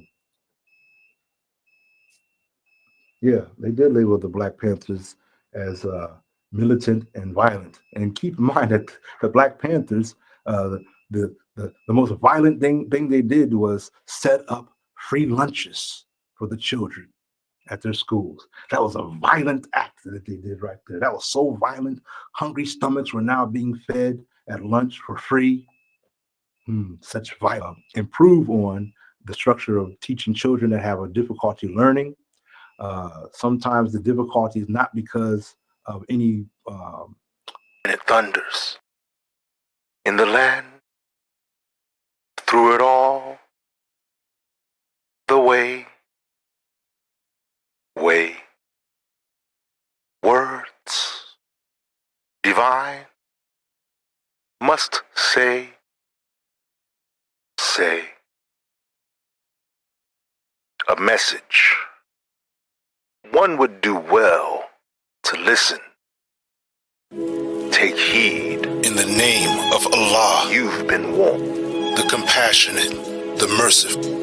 S7: Yeah, they did label the Black Panthers as militant and violent. And keep in mind that the Black Panthers, the most violent thing they did was set up free lunches for the children at their schools. That was a violent act that they did right there. That was so violent. Hungry stomachs were now being fed at lunch for free. Such violence. Improve on the structure of teaching children that have a difficulty learning. Sometimes the difficulty is not because of any. And it thunders in the land, through it all, the way
S9: must say, a message. One would do well to listen. Take heed. In the name of Allah, you've been warned. The compassionate, the merciful.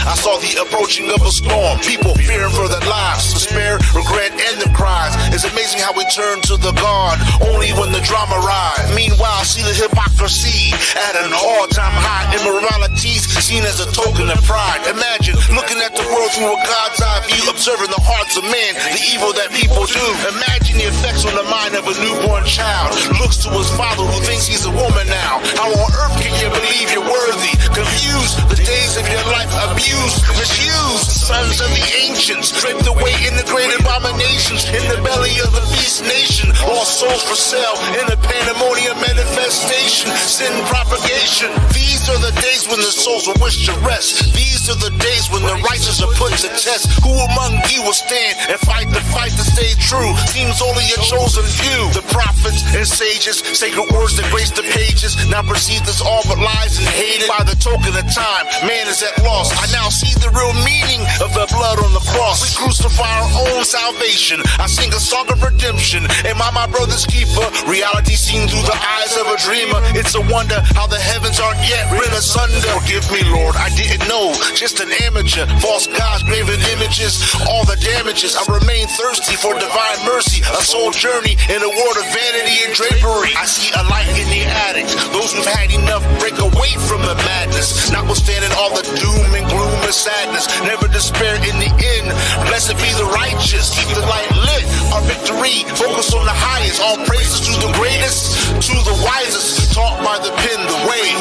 S9: I saw the approaching of a storm, people fearing for their lives, despair, regret, and the cries. It's amazing how we turn to the God only when the drama rise. Meanwhile, see the hypocrisy at an all-time high. Immoralities seen as a token of pride. Imagine looking at the world through a God's eye view, observing the hearts of men, the evil that people do. Imagine the effects on the mind of a newborn child. Looks to his father who thinks he's a woman now. How on earth can you believe you're worthy? Confused, the days of your life abused, misused. Sons of the ancients, draped away in the great abominations. In the belly of the beast nation, lost souls for sale in a pandemonium manifestation. Sin propagation. These are the days when the souls will wish to rest. These are the days when the righteous are put to test. Who among you will stand and fight the fight to stay true? Seems only a chosen few. The prophets and sages, sacred words that grace the pages, now perceived as all but lies and hated. By the token of time, man is at loss. I now see the real meaning of the blood on the cross. We crucify our own salvation. I sing a song of redemption. Am I my brother's keeper? Reality seen through the eyes of a dreamer. It's a wonder how the heavens aren't yet rent asunder. Forgive me, Lord, I didn't know. Just an amateur. False gods, graven images, all the damages. I remain thirsty for divine mercy. A soul journey in a world of vanity and drapery. I see a light in the addict. Those who've had enough break away from the madness. Notwithstanding all the doom and gloom and sadness, never despair in the end. Blessed be the righteous, keep the light lit. Our victory, focus on the highest. All praises to the greatest, to the wisest. Taught by the pen, the way.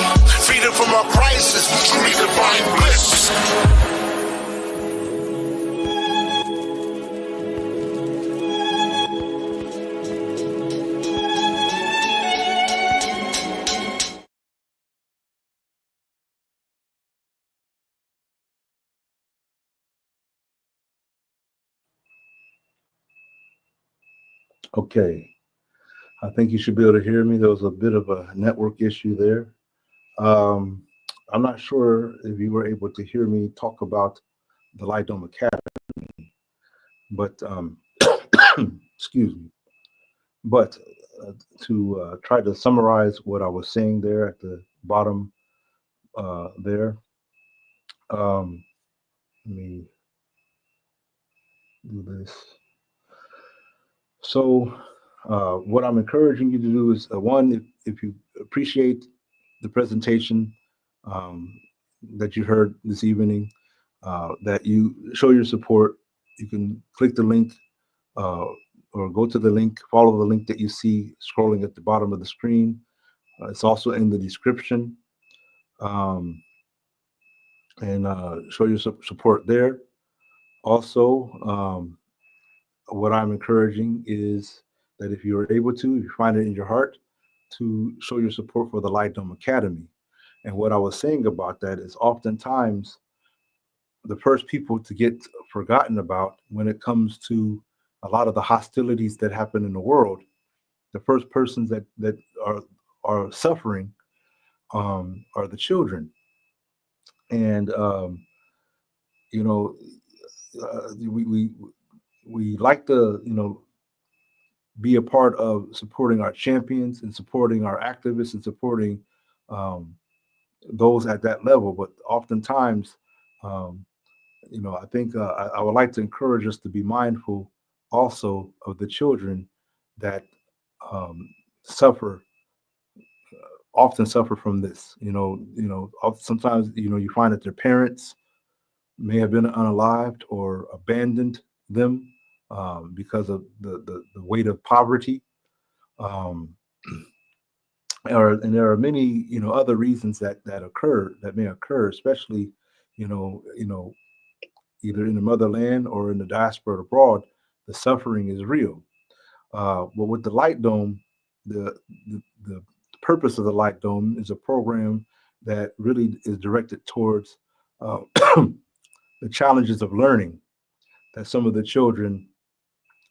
S9: Freedom from our crisis, truly divine bliss.
S7: Okay, I think you should be able to hear me. There was a bit of a network issue there. I'm not sure if you were able to hear me talk about the Light Dome Academy, but excuse me. But to try to summarize what I was saying there at the bottom there, let me do this. So what I'm encouraging you to do is, one, if you appreciate the presentation that you heard this evening, that you show your support. You can click the link or go to the link, follow the link that you see scrolling at the bottom of the screen. It's also in the description. And show your support there. Also, what I'm encouraging is that if you are able to, if you find it in your heart, to show your support for the Light Dome Academy. And what I was saying about that is oftentimes the first people to get forgotten about when it comes to a lot of the hostilities that happen in the world, the first persons that are suffering are the children. And you know, we like to, you know, be a part of supporting our champions and supporting our activists and supporting those at that level. But oftentimes, you know, I think I would like to encourage us to be mindful also of the children that often suffer from this. You know, sometimes, you know, you find that their parents may have been unalived or abandoned them because of the weight of poverty. And there are many, you know, other reasons that may occur, especially, you know, either in the motherland or in the diaspora abroad, the suffering is real. But with the Light Dome, the purpose of the Light Dome is a program that really is directed towards the challenges of learning that some of the children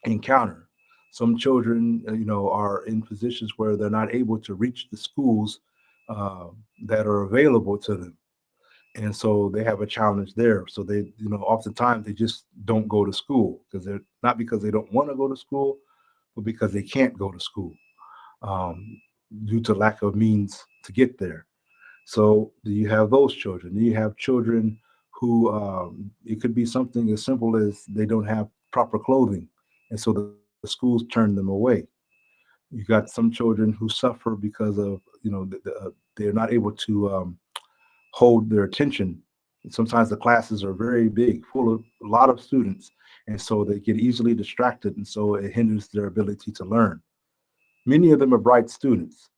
S7: encounter. Some children, are in positions where they're not able to reach the schools that are available to them. And so they have a challenge there. So they, oftentimes they just don't go to school because they're not because they don't want to go to school, but because they can't go to school due to lack of means to get there. So do you have those children? Do you have children who it could be something as simple as they don't have proper clothing, and so the schools turn them away. You got some children who suffer because of they're not able to hold their attention. And sometimes the classes are very big, full of a lot of students, and so they get easily distracted, and so it hinders their ability to learn. Many of them are bright students,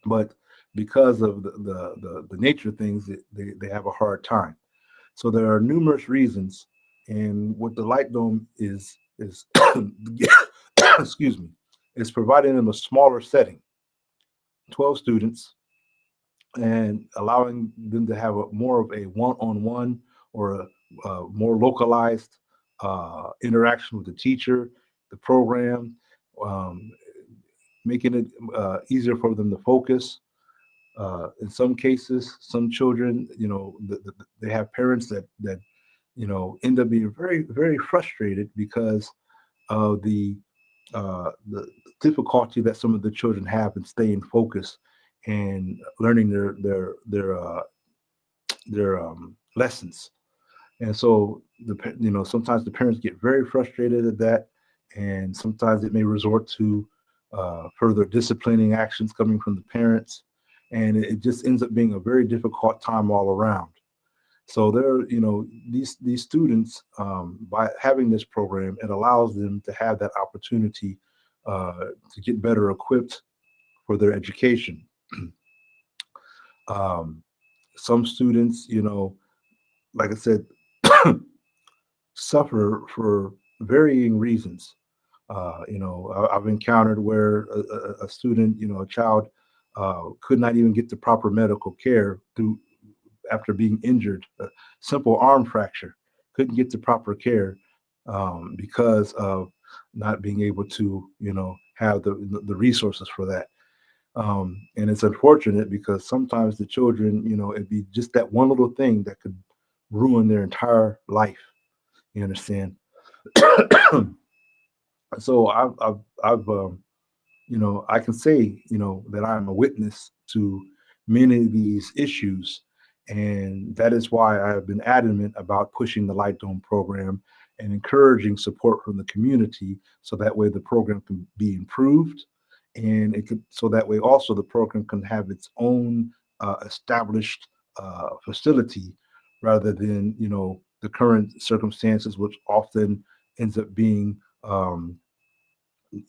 S7: but because of the nature of things, they have a hard time. So there are numerous reasons, and what the Light Dome is excuse me, is providing them a smaller setting, 12 students, and allowing them to have more of a one-on-one or a more localized interaction with the teacher, the program, um, making it easier for them to focus. In some cases, some children, they have parents that end up being very, very frustrated because of the difficulty that some of the children have in staying focused and learning their lessons. And so sometimes the parents get very frustrated at that, and sometimes it may resort to further disciplining actions coming from the parents, and it just ends up being a very difficult time all around. So these students, by having this program, it allows them to have that opportunity to get better equipped for their education. Some students, like I said, suffer for varying reasons. I've encountered where a student, a child, could not even get the proper medical care through after being injured, a simple arm fracture, couldn't get the proper care because of not being able to, have the resources for that. And it's unfortunate because sometimes the children, it'd be just that one little thing that could ruin their entire life. You understand? So I can say, that I'm a witness to many of these issues. And that is why I have been adamant about pushing the Light Dome program and encouraging support from the community so that way the program can be improved. And so that way also the program can have its own established facility rather than, the current circumstances, which often ends up being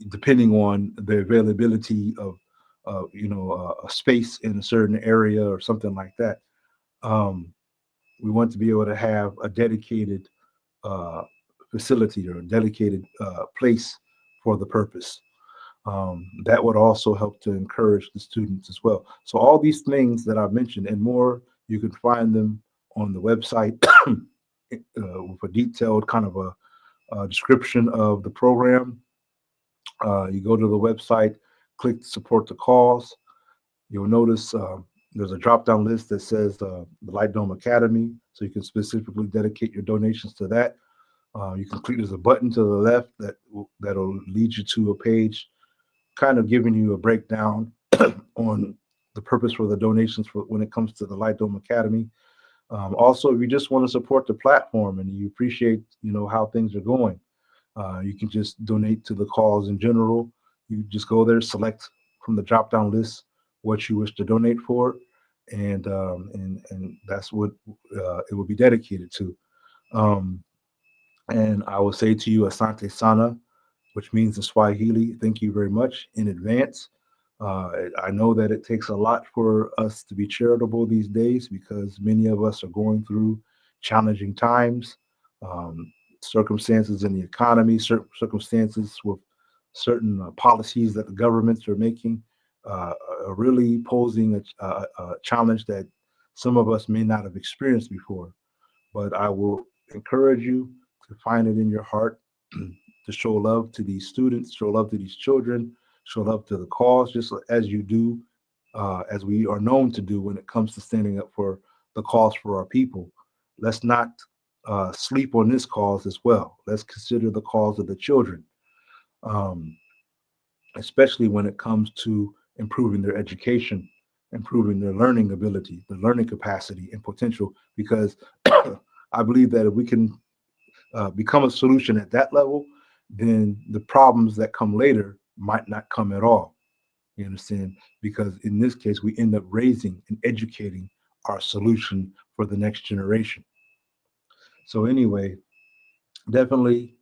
S7: depending on the availability of a space in a certain area or something like that. We want to be able to have a dedicated facility or a dedicated place for the purpose. That would also help to encourage the students as well. So all these things that I've mentioned and more, you can find them on the website with a detailed kind of a description of the program. You go to the website, click support the cause. You'll notice there's a drop-down list that says the Light Dome Academy, so you can specifically dedicate your donations to that. You can click, there's a button to the left that'll lead you to a page kind of giving you a breakdown on the purpose for the donations for when it comes to the Light Dome Academy. Also, if you just want to support the platform and you appreciate, how things are going, you can just donate to the cause in general. You just go there, select from the drop-down list what you wish to donate for, and that's what it will be dedicated to. And I will say to you, Asante Sana, which means in Swahili, thank you very much in advance. I know that it takes a lot for us to be charitable these days because many of us are going through challenging times, circumstances in the economy, certain circumstances with certain policies that the governments are making, are really posing a challenge that some of us may not have experienced before. But I will encourage you to find it in your heart to show love to these students, show love to these children, show love to the cause, just as you do, as we are known to do when it comes to standing up for the cause for our people. Let's not sleep on this cause as well. Let's consider the cause of the children, especially when it comes to improving their education, improving their learning ability, the learning capacity and potential, because I believe that if we can become a solution at that level, then the problems that come later might not come at all. You understand? Because in this case, we end up raising and educating our solution for the next generation. So anyway, definitely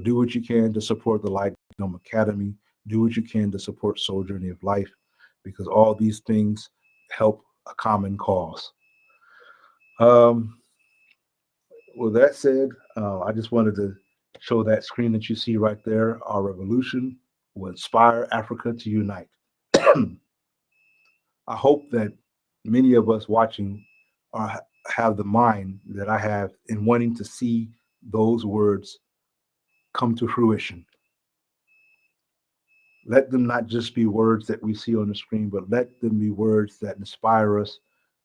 S7: do what you can to support the Light Dome Academy. Do what you can to support Soul Journey of Life, because all these things help a common cause. With that said, I just wanted to show that screen that you see right there. Our revolution will inspire Africa to unite. I hope that many of us watching have the mind that I have in wanting to see those words come to fruition. Let them not just be words that we see on the screen, but let them be words that inspire us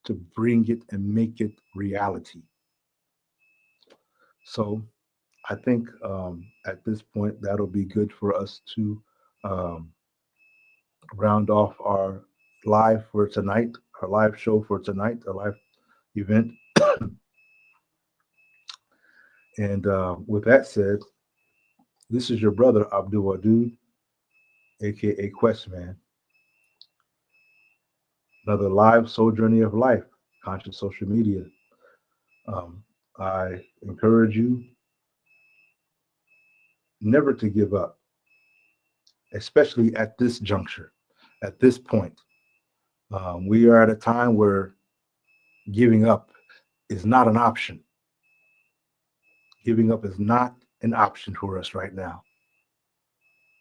S7: to bring it and make it reality. So I think at this point, that'll be good for us to round off our live for tonight, our live show for tonight, our live event. And with that said, this is your brother, Abdul Wadud, aka Questman. Another live Soul Journey of Life, Conscious Social Media. I encourage you never to give up, especially at this juncture, at this point. We are at a time where giving up is not an option. Giving up is not an option for us right now.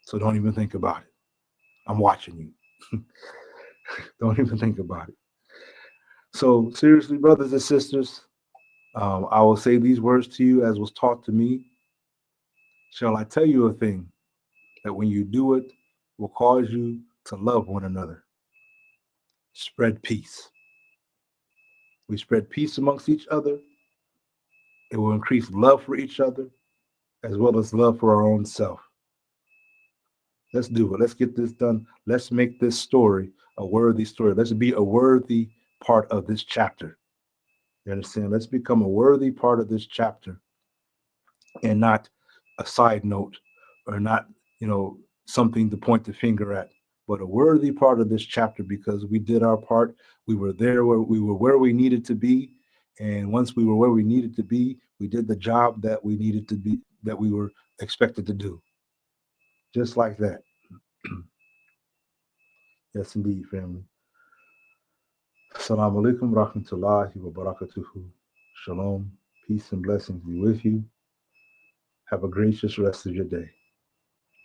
S7: So don't even think about it. I'm watching you. Don't even think about it. So seriously, brothers and sisters, I will say these words to you as was taught to me. Shall I tell you a thing that when you do it will cause you to love one another? Spread peace. We spread peace amongst each other. It will increase love for each other as well as love for our own self. Let's do it. Let's get this done. Let's make this story a worthy story. Let's be a worthy part of this chapter. You understand? Let's become a worthy part of this chapter and not a side note or not, something to point the finger at, but a worthy part of this chapter because we did our part. We were there where we needed to be. And once we were where we needed to be, we did the job that we needed to be, that we were expected to do. Just like that. Yes, indeed, family. Assalamu alaikum rahmatullahi wa barakatuhu. Shalom. Peace and blessings be with you. Have a gracious rest of your day.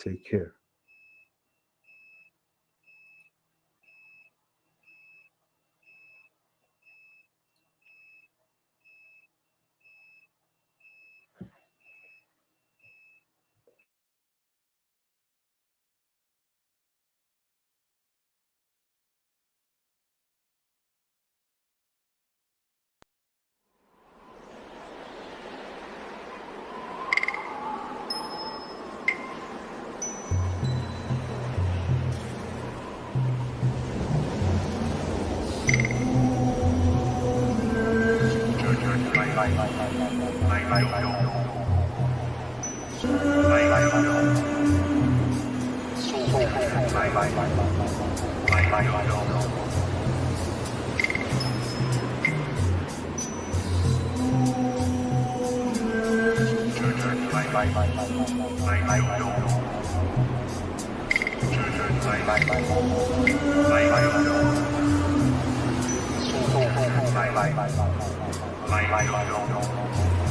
S7: Take care.
S1: milestone.